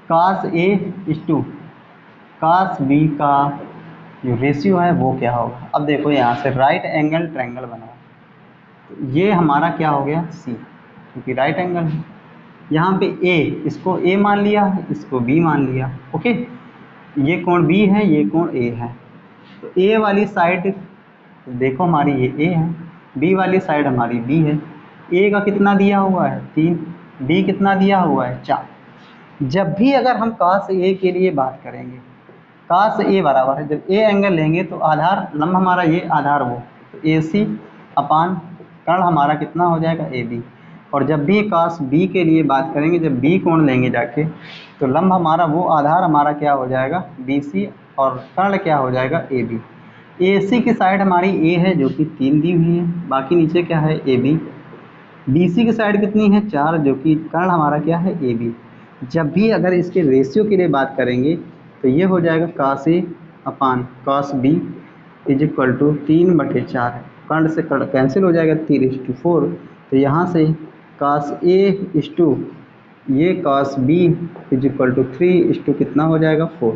cos A/2 cos B का जो रेशियो है वो क्या होगा। अब देखो यहाँ से राइट एंगल ट्रायंगल बनाओ, तो ये हमारा क्या हो गया C, क्योंकि राइट एंगल है। यहाँ पे A, इसको A मान लिया, इसको B मान लिया। ओके, ये कोण B है, ये कोण A है, तो A वाली साइड देखो हमारी ये A है, B वाली साइड हमारी B है। A का कितना दिया हुआ है 3, B कितना दिया हुआ है 4। जब भी अगर हम cos A के लिए बात करेंगे, cos A बराबर है, जब A एंगल लेंगे तो आधार लंब हमारा ये, आधार वो, तो AC अपान कर्ण हमारा कितना हो जाएगा AB। और जब भी cos B के लिए बात करेंगे, जब B कोण लेंगे जाके, तो लंब हमारा वो, आधार हमारा क्या हो जाएगा BC और कर्ण क्या हो जाएगा AB। AC की साइड हमारी A है जो कि 3 दी हुई है, बाकी नीचे क्या है AB। BC की साइड कितनी है 4, जो कि कर्ण हमारा क्या है AB। जब भी अगर इसके रेशियो के लिए बात करेंगे तो ये हो जाएगा cos A upon cos B = 3/4 है, कर्ण से कर्ण कैंसिल हो जाएगा 3:4, तो यहाँ से cos A/2 ये cos B = 3 कितना हो जाएगा 4,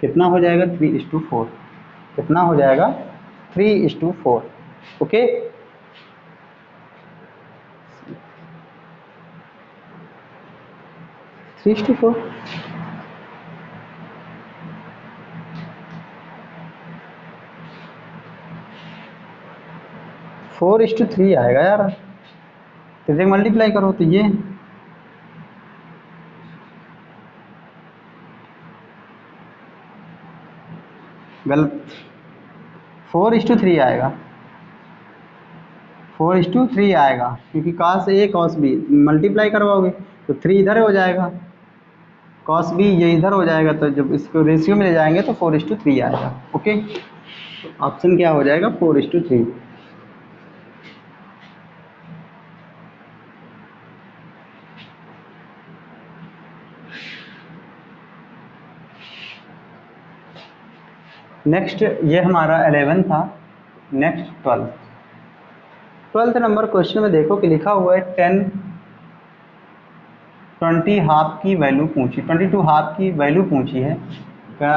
कितना हो जाएगा 3:4, कितना हो जाएगा 3:4। Okay, three to four. Four is to three आएगा यार, तो मल्टीप्लाई करो तो ये गलत, 4:3 आएगा, 4:3 आएगा, क्योंकि cos A cos B multiply करवाओगे तो 3 इधर हो जाएगा, cos B ये इधर हो जाएगा, तो जब इसको रेशियो में ले जाएंगे तो 4:3 आएगा। ओके, ऑप्शन क्या हो जाएगा 4:3। नेक्स्ट ये हमारा 11 था। नेक्स्ट 12 नंबर क्वेश्चन में देखो कि लिखा हुआ है 10 20 हाफ की वैल्यू पूछी, 22 हाफ की वैल्यू पूछी है, क्या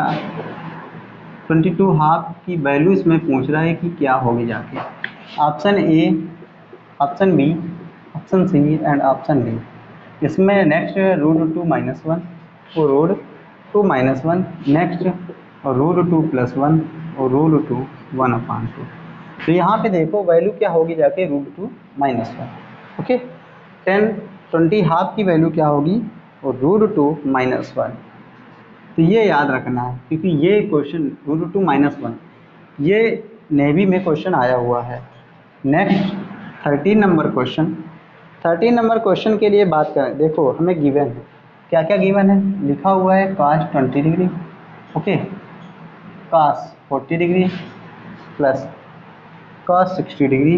22 हाफ की वैल्यू इसमें पूछ रहा है कि क्या होगी जाके। Option A, option B, option C and option D. इसमें नेक्स्ट √2 - 1 और √2 - 1, नेक्स्ट √2 + 1 और √2 1/2। तो यहाँ पे देखो वैल्यू क्या होगी जाके √2 - 1। ओके, 10 20 हाफ की वैल्यू क्या होगी और √2 - 1। तो ये याद रखना है, क्योंकि ये क्वेश्चन √2 - 1 ये नेवी में क्वेश्चन आया हुआ है। Next 13 number question, 13 number question के लिए बात करें, देखो हमें गिवन है, क्या क्या गिवन है, लिखा हुआ है cos 20 degree, okay, cos 40 degree plus cos 60 degree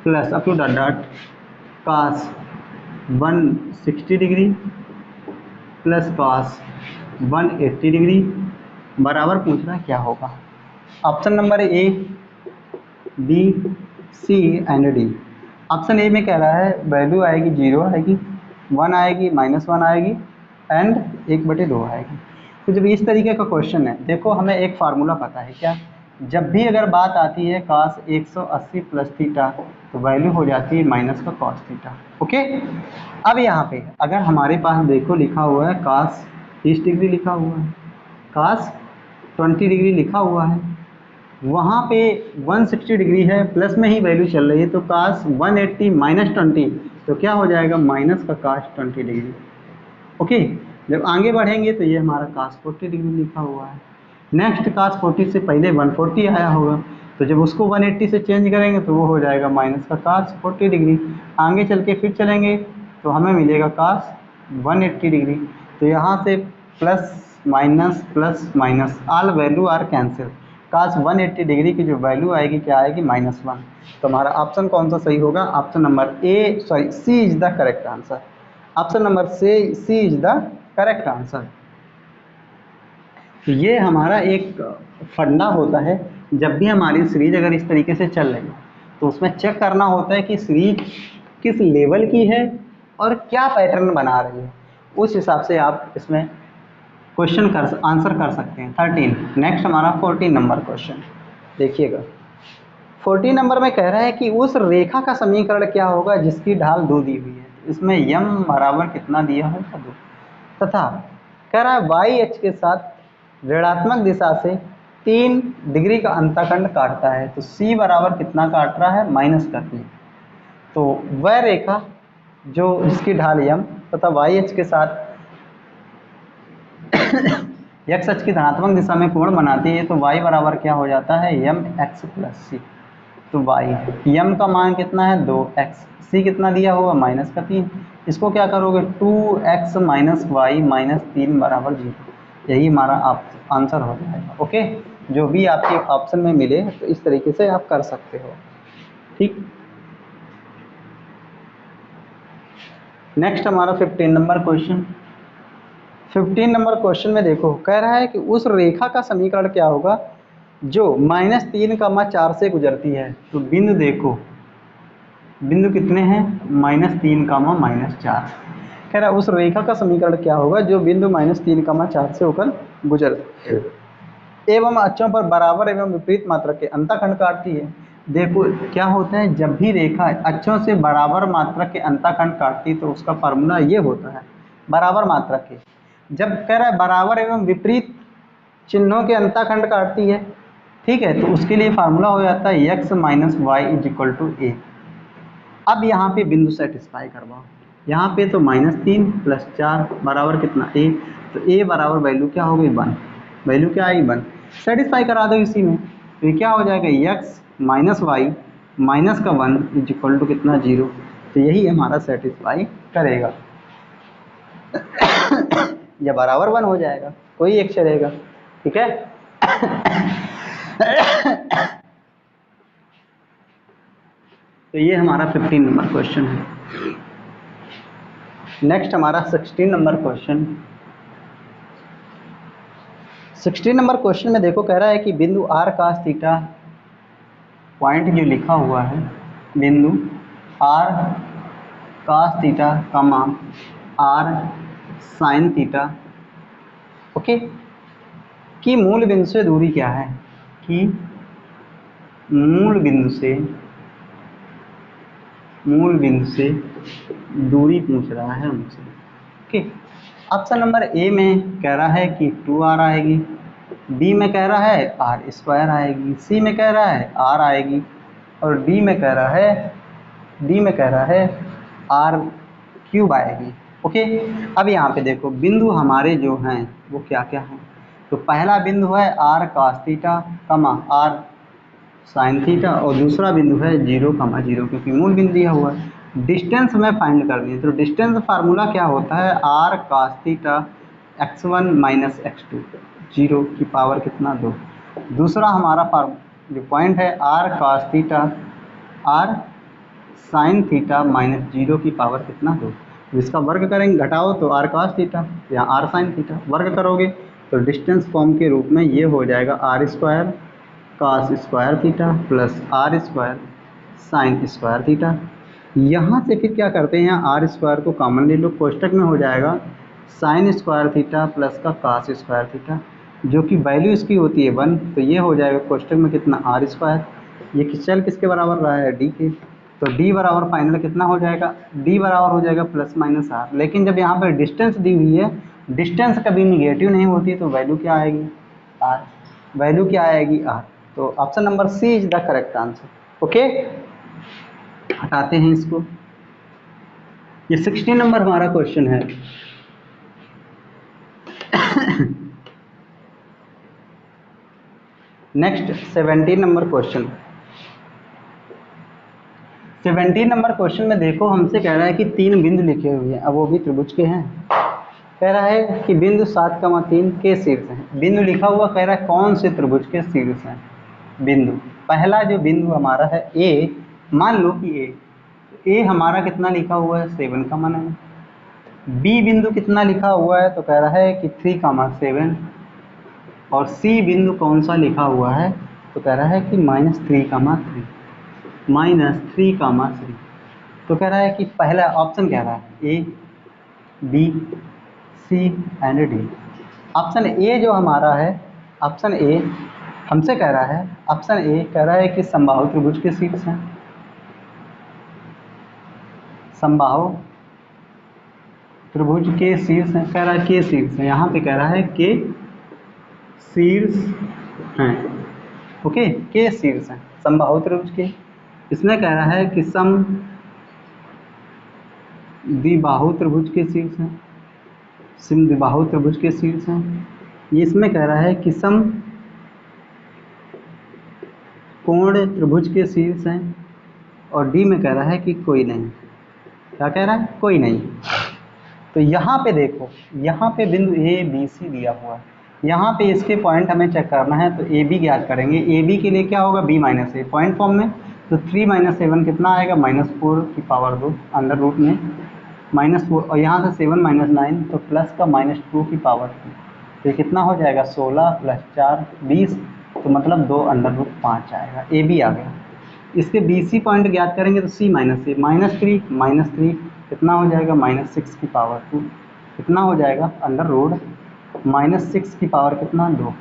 plus up to dot dot cos 160 degree plus cos 180 degree बराबर पूछ रहा है क्या होगा। Option number A, B, C and D. Option A में कह रहा है वैल्यू आएगी 0 आएगी, 1 आएगी, -1 आएगी एंड 1/2 आएगी। तो जब इस तरीके का क्वेश्चन है, देखो हमें एक फार्मूला पता है क्या, जब भी अगर बात आती है cos 180 प्लस थीटा तो वैल्यू हो जाती है माइनस का cos थीटा, ओके। अब यहाँ पे अगर हमारे पास देखो लिखा हुआ है cos 30 डिग्री लिखा हुआ है, cos 20 डिग्री लिखा हुआ है, वहाँ पे 160 डिग्री है, प्लस में ही वैल्यू चल रही है, तो cos 180 माइनस 20 तो क्या हो जाएगा माइनस का cos 20 डिग्री, ओके। जब आगे बढ़ेंगे तो ये हमारा cos 40 डिग्री लिखा हुआ है। नेक्स्ट cos 40 से पहले 140 आया होगा, तो जब उसको 180 से चेंज करेंगे तो वो हो जाएगा माइनस का cos 40 डिग्री। आगे चल के फिर चलेंगे तो हमें मिलेगा cos 180 डिग्री। तो यहाँ से plus minus all value are cancel, cos 180 degree की जो वैल्यू आएगी क्या आएगी -1। तो हमारा ऑप्शन कौन सा सही होगा, option number C is the correct answer. Option number C is the correct answer. तो ये हमारा एक फंडा होता है, जब भी हमारी सीरीज अगर इस तरीके से चल रही है तो उसमें चेक करना होता है कि सीरीज किस लेवल की है और क्या पैटर्न बना रही है, उस हिसाब से आप इसमें क्वेश्चन आंसर कर सकते हैं। 13 नेक्स्ट हमारा 14 नंबर क्वेश्चन देखिएगा। 14 नंबर में कह रहा है कि उस रेखा का समीकरण क्या होगा जिसकी ढाल 2 दी हुई है, इसमें यम बराबर कितना दिया है 2, तथा कह रहा है वाई एच के साथ ऋणात्मक दिशा से 3 डिग्री का अंतःखंड काटता है, तो सी बराबर कितना काट रहा है माइनस का 3। तो वह रेखा जो जिसकी ढाल यम तथा वाई एच के साथ एक्स अक्ष की धनात्मक दिशा में कोण बनाती है, तो y बराबर क्या हो जाता है यम एक्स प्लस सी। तो y यम का मान कितना है 2x, सी कितना दिया होगा माइनस का 3, इसको क्या करोगे 2x माइनस वाई माइनस 3 बराबर 0, यही हमारा आंसर हो जाएगा, ओके। जो भी आपके ऑप्शन में मिले तो इस तरीके से आप कर सकते हो, ठीक। नेक्स्ट हमारा 15 नंबर क्वेश्चन। 15 नंबर क्वेश्चन में देखो कह रहा है कि उस रेखा का समीकरण क्या होगा जो -3,4 से गुजरती है। तो बिंदु देखो, बिंदु कितने हैं -3,-4। कह रहा है उस रेखा का समीकरण क्या होगा जो बिंदु -3,4 से होकर गुजरती है एवं अक्षों पर बराबर एवं विपरीत मात्रक के अंतःखंड काटती है। देखो क्या होता है, जब भी रेखा अक्षों से बराबर मात्रक के अंतःखंड काटती तो उसका फार्मूला ये होता है बराबर मात्रक के। जब कह रहा है बराबर एवं विपरीत चिन्हों के अंतःखंड काटती है, ठीक है, तो उसके लिए फार्मूला हो जाता है x minus Y is equal to A. अब यहाँ पे बिंदु सेटिस्फाई करवाओ, यहाँ पे तो -3 + 4 बराबर कितना a, तो a बराबर वैल्यू क्या हो गई 1, वैल्यू क्या आई 1, सेटिस्फाई करा दो इसी में, तो ये क्या हो जाएगा x माइनस वाई माइनस का 1 इज इक्वल टू कितना 0, तो यही हमारा सेटिस्फाई करेगा या बराबर 1 हो जाएगा, कोई एक चलेगा, ठीक है। तो ये हमारा 15 नंबर क्वेश्चन है। नेक्स्ट हमारा 16 नंबर क्वेश्चन। 16 नंबर क्वेश्चन में देखो कह रहा है कि बिंदु r cos थीटा, पॉइंट जो लिखा हुआ है बिंदु r cos थीटा कमा r sin थीटा, ओके, कि मूल बिंदु से दूरी क्या है, कि मूल बिंदु से दूरी पूछ रहा है हमसे, ओके। ऑप्शन नंबर ए में कह रहा है कि 2r आएगी, बी में कह रहा है r² आएगी, सी में कह रहा है r आएगी और डी में कह रहा है r³ आएगी, ओके। अब यहाँ पे देखो बिंदु हमारे जो हैं वो क्या क्या हैं, तो पहला बिंदु है r cos थीटा कमा r साइन थीटा, और दूसरा बिंदु है 0,0 क्योंकि मूल बिंदु दिया हुआ है। डिस्टेंस हमें फाइंड करनी है, तो डिस्टेंस फार्मूला क्या होता है, r cos theta x1 minus x2, 0 की पावर कितना 2। दूसरा हमारा जो पॉइंट है r cos theta r sine theta minus 0 की पावर कितना 2। इसका वर्ग करेंगे, घटाओ तो r cos थीटा या r साइन थीटा, वर्ग करोगे तो डिस्टेंस फॉर्म के रूप में ये हो जाएगा r square cos square theta plus r square sine square theta. यहाँ से फिर क्या करते हैं, r स्क्वायर को कॉमन ले लो, कोष्टक में हो जाएगा साइन स्क्वायर थीटा प्लस का cos स्क्वायर थीटा, जो कि वैल्यू इसकी होती है 1, तो ये हो जाएगा कोष्टक में कितना r स्क्वायर, ये चल किसके बराबर रहा है, d के, तो d बराबर फाइनल कितना हो जाएगा, d बराबर हो जाएगा प्लस माइनस r। लेकिन जब यहाँ पर डिस्टेंस दी हुई है, डिस्टेंस कभी निगेटिव नहीं होती, तो वैल्यू क्या आएगी r, वैल्यू क्या आएगी r। तो option number C is the correct answer. Okay, हटाते हैं इसको। ये 16 नंबर हमारा क्वेश्चन है। Next 17 number question. 17 number question में देखो, हमसे कह रहा है कि 3 बिंदु लिखे हुए हैं, अब वो भी त्रिभुज के हैं। कह रहा है कि बिंदु 7,3 के शीर्ष हैं। बिंदु लिखा हुआ कह रहा है कौन से त्रिभुज के शीर्ष हैं। बिंदु, पहला जो बिंदु हमारा है ए, मान लो कि ए हमारा कितना लिखा हुआ है 7 का मान है। बी बिंदु कितना लिखा हुआ है, तो कह रहा है कि 3,7, और सी बिंदु कौन सा लिखा हुआ है, तो कह रहा है कि -3,3, -3,3। तो कह रहा है कि पहला ऑप्शन कह रहा है A, B, C and D. Option A जो हमारा है, ऑप्शन ए हमसे कह रहा है, ऑप्शन ए कह रहा है कि समबाहु त्रिभुज के शीर्ष हैं, समबाहु त्रिभुज के शीर्ष हैं, कह रहा है के शीर्ष है, यहाँ पे कह रहा है के शीर्ष हैं। ओके, के शीर्ष हैं समबाहु त्रिभुज के। इसमें कह रहा है कि सम द्विबाहु त्रिभुज के शीर्ष हैं, सम द्विबाहु त्रिभुज के शीर्ष हैं। ये इसमें कह रहा है कि सम कोण त्रिभुज के शीर्ष हैं, और डी में कह रहा है कि कोई नहीं। क्या कह रहा है, कोई नहीं। तो यहाँ पे देखो, यहाँ पे बिंदु ए बी सी दिया हुआ है, यहाँ पे इसके पॉइंट हमें चेक करना है, तो ए बी ज्ञात करेंगे। ए बी के लिए क्या होगा, बी माइनस ए पॉइंट फॉर्म में, तो 3 - 7 कितना आएगा, -4 की पावर 2 अंडर रूट में -4, और यहाँ से 7 - 9 तो प्लस का -2 की पावर 2, तो ये कितना हो जाएगा 16 + 4 20, तो मतलब 2 अंडर रूट 5 आएगा। ए बी आ गया। इसके बी सी पॉइंट ज्ञात करेंगे, तो सी माइनस ए -3 कितना हो जाएगा, -6 की पावर 2, कितना हो जाएगा अंडर रूट -6 की पावर कितना 2,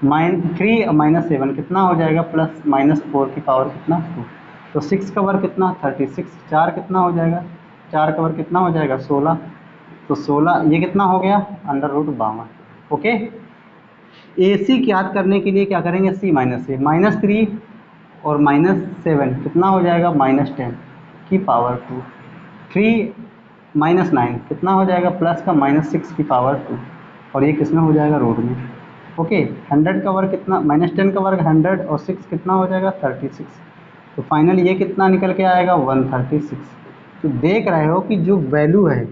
-3 - 7 कितना हो जाएगा, प्लस -4 की पावर कितना 2, तो 6 का वर्ग कितना 36, 4 कितना हो जाएगा, 4 का वर्ग कितना हो जाएगा 16, तो 16 ये कितना हो गया अंडर रूट 52। ओके, ए सी ज्ञात करने के लिए क्या करेंगे, सी माइनस ए, -3 और -7 कितना हो जाएगा, -10 की पावर 2, 3 - 9 कितना हो जाएगा, प्लस का -6 की पावर 2, और ये किसमें हो जाएगा, रूट में। ओके, 100 का वर्ग कितना, -10 का वर्ग 100, और 6 कितना हो जाएगा 36, तो फाइनल ये कितना निकल के आएगा 136। तो देख रहे हो कि जो वैल्यू है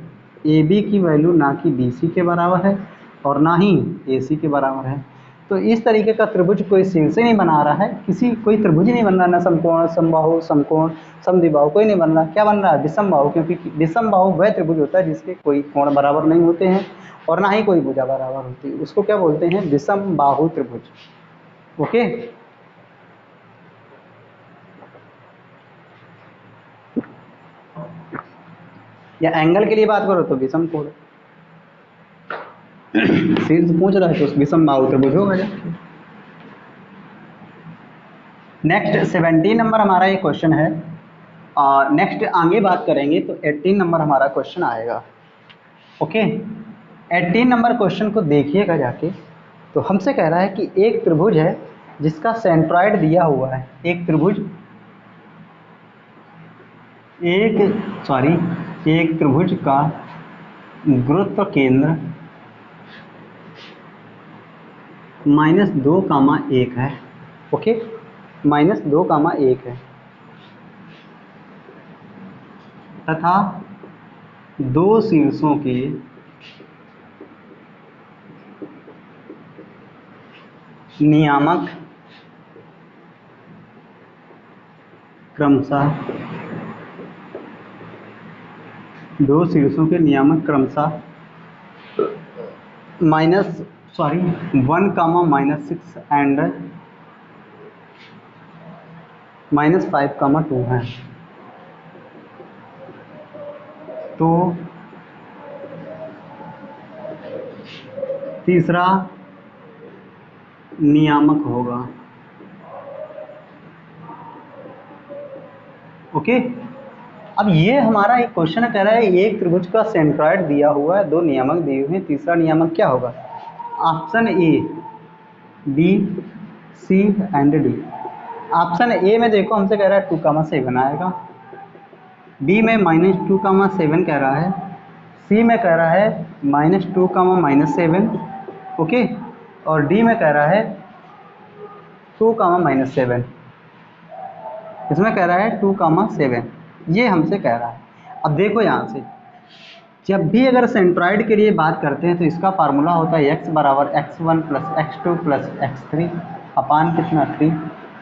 ए बी की वैल्यू ना कि बी सी के बराबर है और ना ही ए सी के बराबर है। तो इस तरीके का त्रिभुज कोई शीर्ष नहीं बना रहा है, कोई त्रिभुज ही नहीं बन रहा, ना समकोण, समबाहु, समकोण, समद्विबाहु कोई नहीं बन रहा। क्या बन रहा है, विषमबाहु, क्योंकि विषमबाहु वह त्रिभुज होता है जिसके कोई कोण बराबर नहीं होते हैं और ना ही कोई भुजा बराबर होती है, उसको क्या बोलते हैं, विषमबाहु त्रिभुज। ओके, या एंगल के लिए बात करो तो विषम कोण, शीर्ष पूछ रहा है तो विषमबाहु त्रिभुज होगा। नेक्स्ट 17 नंबर हमारा ये क्वेश्चन है, और नेक्स्ट आगे बात करेंगे तो 18 नंबर हमारा क्वेश्चन आएगा। ओके, 18 नंबर क्वेश्चन को देखिएगा जाके। तो हमसे कह रहा है कि एक त्रिभुज है जिसका सेंट्रॉइड दिया हुआ है, एक त्रिभुज का गुरुत्व केंद्र -2, 1 है। ओके, -2, 1 है तथा दो शीर्षों के नियामक क्रमशः -1, -6 एंड -5, 2 हैं। तो तीसरा नियामक होगा। ओके, अब ये हमारा एक क्वेश्चन कह रहा है एक त्रिभुज का सेंट्रॉइड दिया हुआ है, दो नियामक दिए हुए हैं, तीसरा नियामक क्या होगा? Option A, B, C and D. Option A में देखो हमसे कह रहा है 2,7 आएगा, बी में -2,7 कह रहा है, सी में कह रहा है -2, ओके, और डी में कह रहा है 2, इसमें कह रहा है 2, 7। ये हमसे कह रहा है। अब देखो यहाँ से, जब भी अगर सेंट्रॉइड के लिए बात करते हैं तो इसका फार्मूला होता है x बराबर x1 plus x2 plus x3 अपान कितना 3।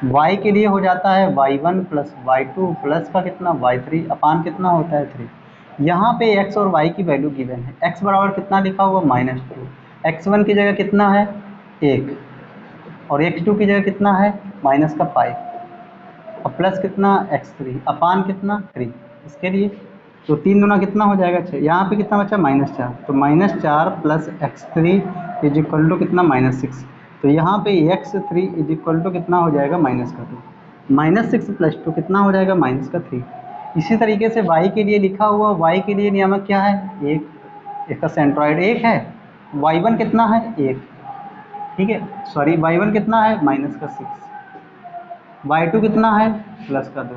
y के लिए हो जाता है y1 प्लस y2 प्लस का कितना y3 अपान कितना होता है 3। यहाँ पे x और y की वैल्यू गिवन है। x बराबर कितना लिखा हुआ -2, x1 की जगह कितना है 1 और x2 की जगह कितना है -5 और प्लस कितना x3 अपान कितना 3। इसके लिए तो 3 दूना कितना हो जाएगा 6, यहाँ पे कितना बचा -4, तो -4 plus x3 is equal to कितना -6। तो यहाँ पे x3 इज इक्वल टू कितना हो जाएगा -2, -6 प्लस 2 कितना हो जाएगा -3। इसी तरीके से y के लिए लिखा हुआ, y के लिए नियामक क्या है 1, इसका सेंट्रॉइड 1 है, y1 कितना है 1, ठीक है, सॉरी y1 कितना है -6, y2 कितना है +2,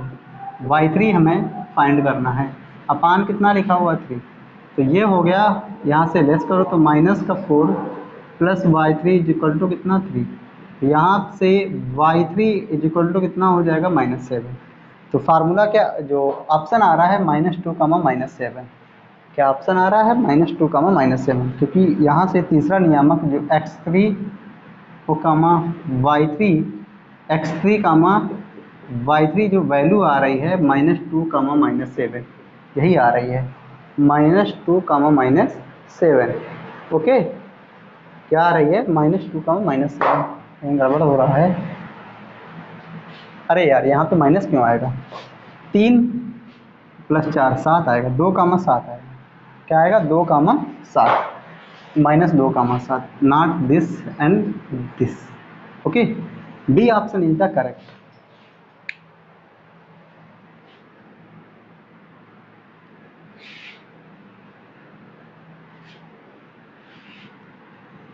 y3 हमें फाइंड करना है, अपान कितना लिखा हुआ 3। तो ये हो गया, यहाँ से लेस करो तो -4 plus y3 is equal to कितना 3। यहाँ से y3 इज इक्वल टू कितना हो जाएगा -7। तो फार्मूला क्या, जो ऑप्शन आ रहा है -2, 7। क्या ऑप्शन आ रहा है -2, 7, क्योंकि यहाँ से तीसरा नियामक जो x3 को y3 y3 जो वैल्यू आ रही है -2, 7, यही आ रही है -2, 7। ओके, क्या आ रही है -2, 7। कहीं गड़बड़ हो रहा है, अरे यार यहाँ पे माइनस क्यों आएगा, 3 + 4 7 आएगा, 2, 7 आएगा, क्या आएगा 2, 7, -2, 7, not this and this. Okay, B option is the correct.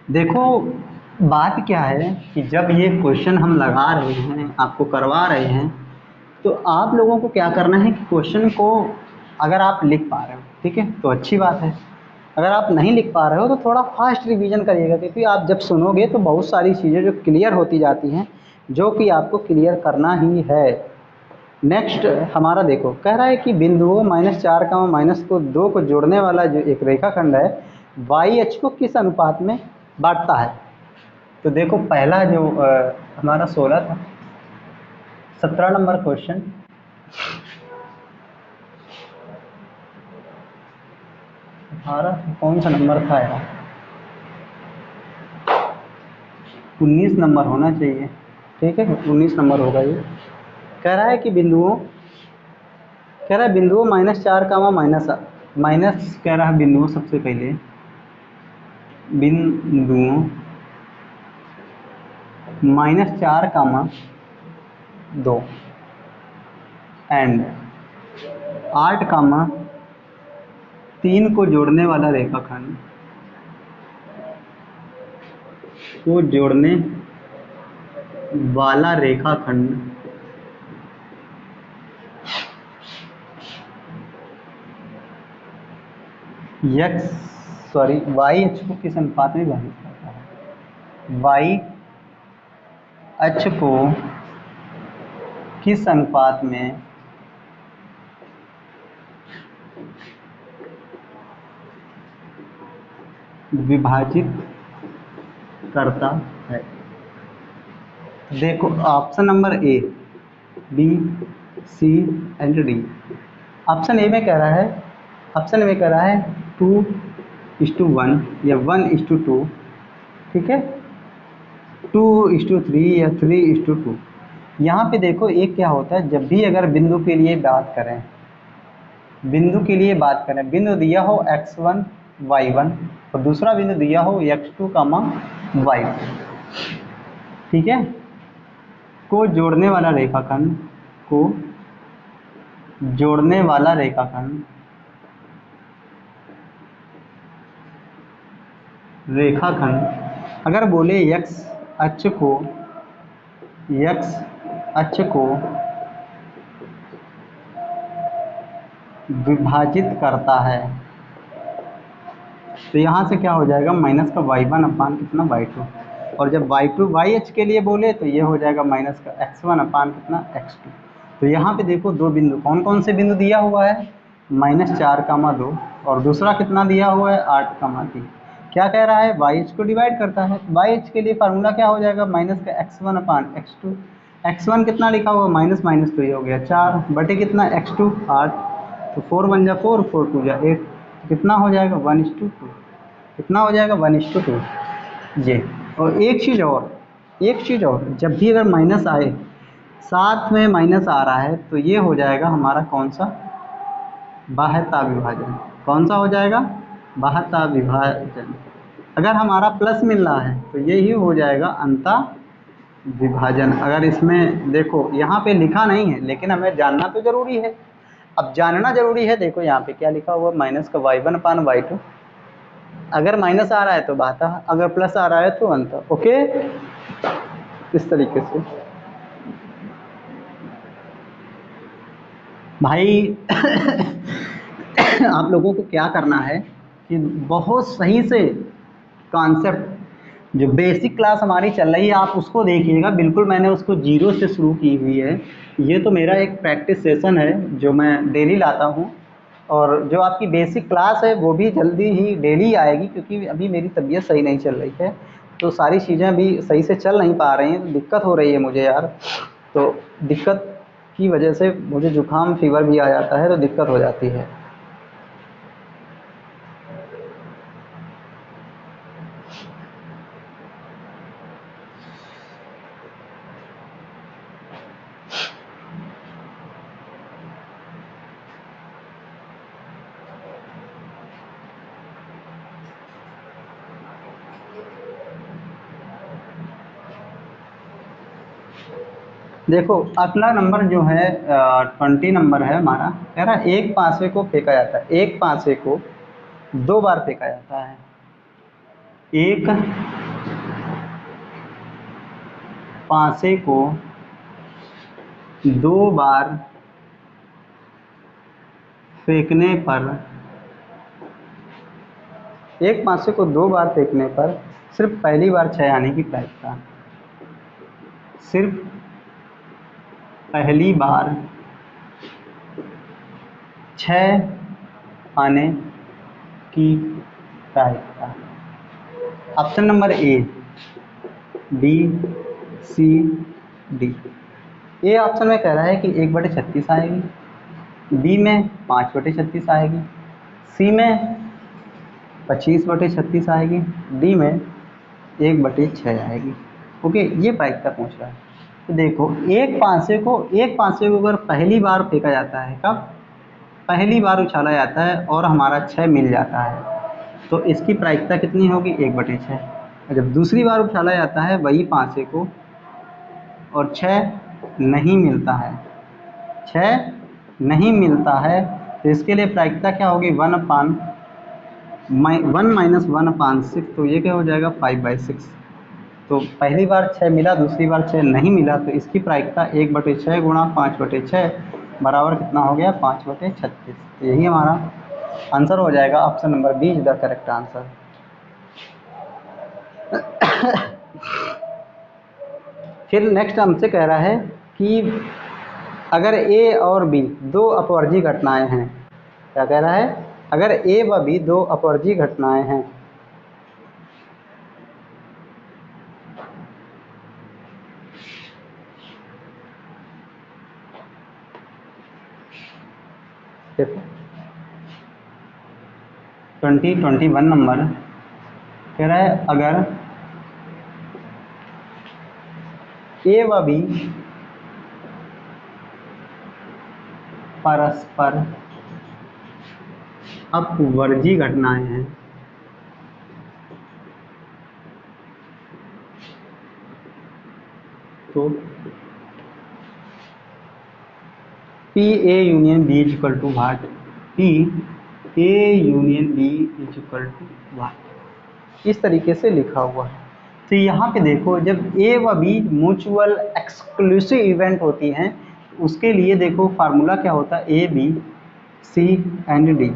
देखो बात क्या है कि जब ये क्वेश्चन हम लगा रहे हैं, आपको करवा रहे हैं, तो आप लोगों को क्या करना है कि क्वेश्चन को अगर आप लिख पा रहे हो, ठीक है, तो अच्छी बात है। अगर आप नहीं लिख पा रहे हो तो थोड़ा फास्ट रिवीजन करिएगा, क्योंकि आप जब सुनोगे तो बहुत सारी चीज़ें जो क्लियर होती जाती हैं, जो कि आपको क्लियर करना ही है। नेक्स्ट हमारा देखो, कह रहा है कि बिंदुओं -4, -2 को जोड़ने वाला जो एक रेखाखंड है वाई अक्ष को किस अनुपात में बांटता है। तो देखो पहला जो हमारा 16 था, 17 नंबर क्वेश्चन, कौन सा नंबर था यार, 19 नंबर होना चाहिए, ठीक है, 19 नंबर होगा ये। कह रहा है कि बिंदुओं -4, कह रहा है बिंदुओं, सबसे पहले बिंदुओं -4, 2 एंड 8, 3 को जोड़ने वाला रेखाखंड वाई अक्ष को किस अनुपात में बांधित करता है। वाई अक्ष को किस अनुपात में विभाजित करता है। देखो option number A, B, C and D. Option A में कह रहा है, ऑप्शन ए में कह रहा है 2:1 या 1:2, ठीक है, 2:3 या 3:2। यहाँ पे देखो एक क्या होता है, जब भी अगर बिंदु के लिए बात करें, बिंदु के लिए बात करें, बिंदु दिया हो x1 y1 और दूसरा बिंदु दिया हो x2 y2, ठीक है, को जोड़ने वाला रेखाखंड, को जोड़ने वाला रेखाखंड, रेखाखंड अगर बोले x अक्ष को विभाजित करता है, तो यहाँ से क्या हो जाएगा, माइनस का y1 अपान कितना y2, और जब y2 y अक्ष के लिए बोले तो ये हो जाएगा माइनस का x1 अपान कितना x2। तो यहाँ पे देखो दो बिंदु, कौन कौन से बिंदु दिया हुआ है, -4, 2 और दूसरा कितना दिया हुआ है 8, 3। क्या कह रहा है, y अक्ष को डिवाइड करता है, y अक्ष के लिए फार्मूला क्या हो जाएगा, माइनस का x1 अपान x2। x1 कितना लिखा हुआ, माइनस माइनस तो ये हो गया 4 बटे कितना x2 8, तो 4 1 जा 4, 4 2 जा 8, कितना हो जाएगा 1:2, कितना हो जाएगा 1:2 ये। और एक चीज़ और, जब भी अगर माइनस आए, साथ में माइनस आ रहा है, तो ये हो जाएगा हमारा कौन सा, बाह्यता विभाजन। कौन सा हो जाएगा, बाह्यता विभाजन। अगर हमारा प्लस मिल रहा है तो ये ही हो जाएगा अंता विभाजन। अगर इसमें देखो यहाँ पे लिखा नहीं है, लेकिन हमें जानना तो ज़रूरी है। अब जानना ज़रूरी है, देखो यहाँ पे क्या लिखा हुआ, माइनस का y1 अपान y2। अगर माइनस आ रहा है तो बाता, अगर प्लस आ रहा है तो अंतर। ओके, इस तरीके से भाई आप लोगों को क्या करना है कि बहुत सही से कॉन्सेप्ट, जो बेसिक क्लास हमारी चल रही है आप उसको देखिएगा, बिल्कुल मैंने उसको 0 से शुरू की हुई है। ये तो मेरा एक प्रैक्टिस सेशन है जो मैं डेली लाता हूँ, और जो आपकी बेसिक क्लास है वो भी जल्दी ही डेली आएगी, क्योंकि अभी मेरी तबीयत सही नहीं चल रही है, तो सारी चीज़ें अभी सही से चल नहीं पा रही हैं, तो दिक्कत हो रही है मुझे यार। तो दिक्कत की वजह से मुझे जुकाम फीवर भी आ जाता है, तो दिक्कत हो जाती है। देखो अगला नंबर जो है 20 नंबर है हमारा, कह रहा है एक पासे को फेंका जाता है, एक पासे को 2 बार फेंका जाता है। एक पासे को 2 बार फेंकने पर, एक पासे को 2 बार फेंकने पर सिर्फ पहली बार 6 आने की प्रायिकता, सिर्फ पहली बार 6 आने की प्रायिकता। Option number A, B, C, D. A option में कह रहा है कि 1/36 आएगी, बी में 5/36 आएगी, सी में 25/36 आएगी, डी में 1/6 आएगी। ओके, ये प्रायिकता पूछ रहा है। तो देखो एक पासे को अगर पहली बार फेंका जाता है, कब पहली बार उछाला जाता है और हमारा 6 मिल जाता है, तो इसकी प्रायिकता कितनी होगी, 1/6। जब दूसरी बार उछाला जाता है वही पासे को और 6 नहीं मिलता है, 6 नहीं मिलता है, तो इसके लिए प्रायिकता क्या होगी, 1 माइनस 1/6, तो ये क्या हो जाएगा 5/6। तो पहली बार 6 मिला, दूसरी बार 6 नहीं मिला, तो इसकी प्रायिकता 1/6 गुणा 5/6 बराबर कितना हो गया, 5/36। तो यही हमारा आंसर हो जाएगा, option number B is the correct answer. फिर नेक्स्ट हमसे कह रहा है कि अगर ए और बी दो अपवर्जी घटनाएं हैं, क्या कह रहा है, अगर ए व बी दो अपवर्जी घटनाएं हैं देखो 21 नंबर कह रहा है अगर ए व बी परस्पर अपवर्जी घटनाएं हैं तो P A union B is equal to what, P A union B is equal to what, इस तरीके से लिखा हुआ है। तो यहाँ पे देखो जब ए व बी म्यूचुअल एक्सक्लूसिव इवेंट होती हैं उसके लिए देखो फार्मूला क्या होता है, A B C and D.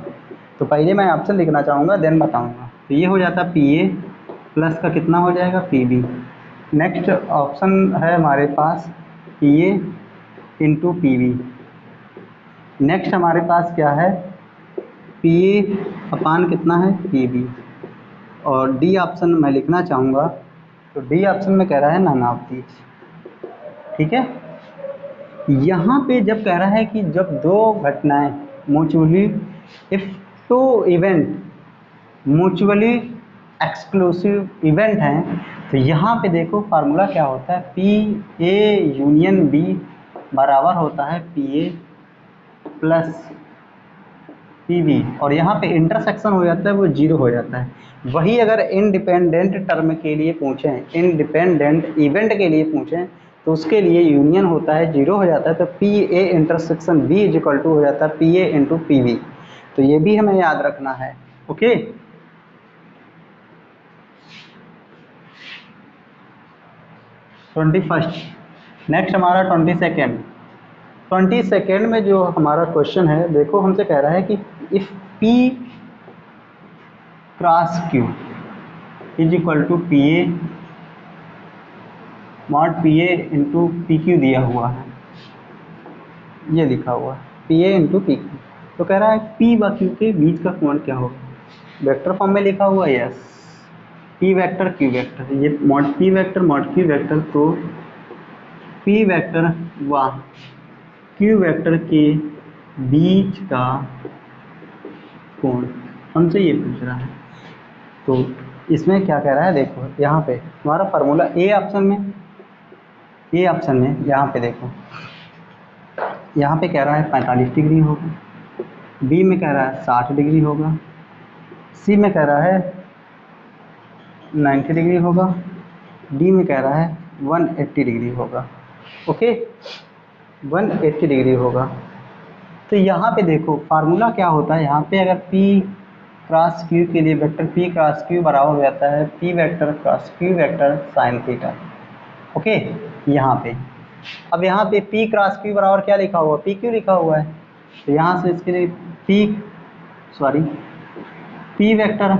तो पहले मैं ऑप्शन लिखना चाहूँगा देन बताऊँगा। तो ये हो जाता है पी ए प्लस का कितना हो जाएगा पी बी। नेक्स्ट ऑप्शन है हमारे पास P A into P B. Next हमारे पास क्या है पी ए अपान कितना है पी बी। और डी ऑप्शन मैं लिखना चाहूँगा, तो डी ऑप्शन में कह रहा है नन ऑफ दीज। ठीक है, यहाँ पे जब कह रहा है कि जब दो घटनाएं mutually, if two event mutually exclusive event हैं, तो यहाँ पे देखो फार्मूला क्या होता है, पी ए यूनियन बी बराबर होता है P A plus P B. और यहाँ पे इंटरसेक्शन हो जाता है वो जीरो हो जाता है। वही अगर इंडिपेंडेंट टर्म के लिए पूछें, इंडिपेंडेंट इवेंट के लिए पूछें, तो उसके लिए यूनियन होता है जीरो हो जाता है, तो P A intersection B is equal to हो जाता है P A into P B. तो ये भी हमें याद रखना है। ओके, नेक्स्ट हमारा 22nd में जो हमारा क्वेश्चन है देखो हमसे कह रहा है कि if P cross Q is equal to P A mod P A into P Q दिया हुआ है, ये लिखा हुआ है P A into P Q. तो कह रहा है P व Q के बीच का कोण क्या होगा, वेक्टर फॉर्म में लिखा हुआ है yes, P vector Q vector, ये mod P vector mod Q vector. तो P वेक्टर व Q वेक्टर के बीच का कोण हमसे ये पूछ रहा है। तो इसमें क्या कह रहा है देखो, यहाँ पे हमारा फार्मूला ए ऑप्शन में यहाँ पे देखो, यहाँ पे कह रहा है 45 डिग्री होगा, बी में कह रहा है 60 डिग्री होगा, सी में कह रहा है 90 डिग्री होगा, डी में कह रहा है 180 डिग्री होगा। ओके, 180 डिग्री होगा। तो यहाँ पे देखो फार्मूला क्या होता है, यहाँ पे अगर P क्रॉस Q के लिए वेक्टर P क्रॉस Q बराबर हो जाता है P vector cross Q vector sine theta. Okay, यहाँ पे अब यहाँ पे P क्रॉस Q बराबर क्या लिखा हुआ, PQ लिखा हुआ है। तो यहाँ से इसके लिए P vector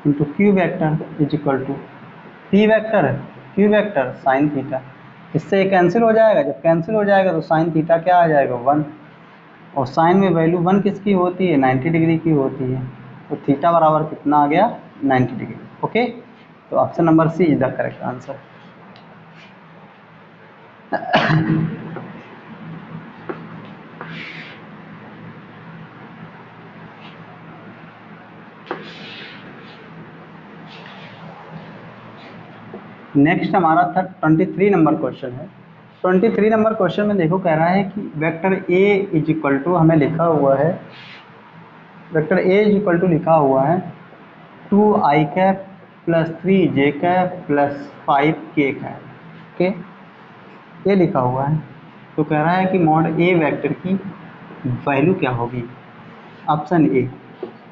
into Q vector is equal to P vector Q vector sine theta. इससे कैंसिल हो जाएगा, जब कैंसिल हो जाएगा तो साइन थीटा क्या आ जाएगा 1, और साइन में वैल्यू 1 किसकी होती है 90 डिग्री की होती है। तो थीटा बराबर कितना आ गया 90 डिग्री। ओके, तो option number C is the correct answer. Next हमारा 23 नंबर क्वेश्चन है। 23 नंबर क्वेश्चन में देखो कह रहा है कि vector A is equal to हमें लिखा हुआ है, vector A is equal to लिखा हुआ है 2i cap plus 3j cap plus 5k cap. Okay, ये लिखा हुआ है। तो कह रहा है कि मॉड ए वेक्टर की वैल्यू क्या होगी, option A,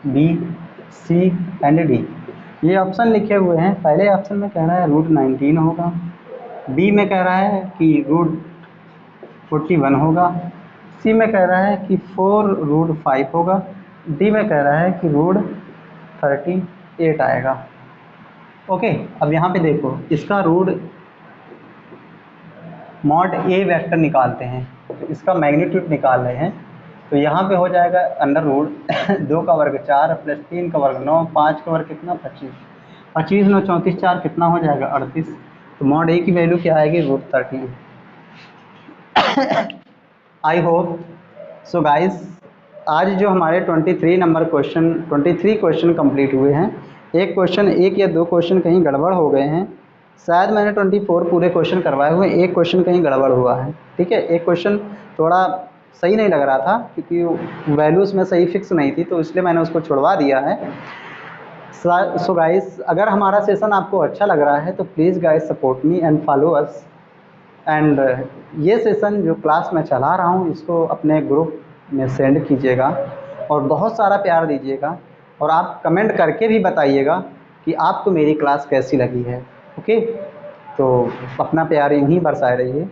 B, C and D. ये ऑप्शन लिखे हुए हैं। पहले ऑप्शन में कह रहा है √19 होगा, बी में कह रहा है कि √41 होगा, सी में कह रहा है कि 4√5 होगा, डी में कह रहा है कि √38 आएगा। ओके, अब यहाँ पे देखो इसका मॉड ए वेक्टर निकालते हैं। तो इसका मैग्नीट्यूड निकाल रहे हैं, तो यहाँ पे हो जाएगा अंडर रूट 2 का वर्ग 4 प्लस 3 का वर्ग 9, 5 का वर्ग कितना 25, 25 9 34 4 कितना हो जाएगा 38। तो मॉड ए की वैल्यू क्या आएगी √13। आई होप सो गाइस आज जो हमारे 23 नंबर क्वेश्चन 23 क्वेश्चन कंप्लीट हुए हैं। एक क्वेश्चन एक या दो क्वेश्चन कहीं गड़बड़ हो गए हैं, शायद मैंने 24 पूरे क्वेश्चन करवाए हुए, एक क्वेश्चन कहीं गड़बड़ हुआ है। ठीक है, एक क्वेश्चन थोड़ा सही नहीं लग रहा था क्योंकि वैल्यूज़ में सही फिक्स नहीं थी, तो इसलिए मैंने उसको छुड़वा दिया है। सो गाइस अगर हमारा सेशन आपको अच्छा लग रहा है तो please guys support me and follow us. And ये सेशन जो क्लास में चला रहा हूँ इसको अपने ग्रुप में सेंड कीजिएगा और बहुत सारा प्यार दीजिएगा, और आप कमेंट करके भी बताइएगा कि आपको मेरी क्लास कैसी लगी है। ओके, तो अपना प्यार यूँ ही बरसाए रहिए।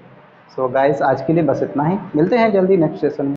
सो गाइस आज के लिए बस इतना ही, मिलते हैं जल्दी नेक्स्ट सेशन में।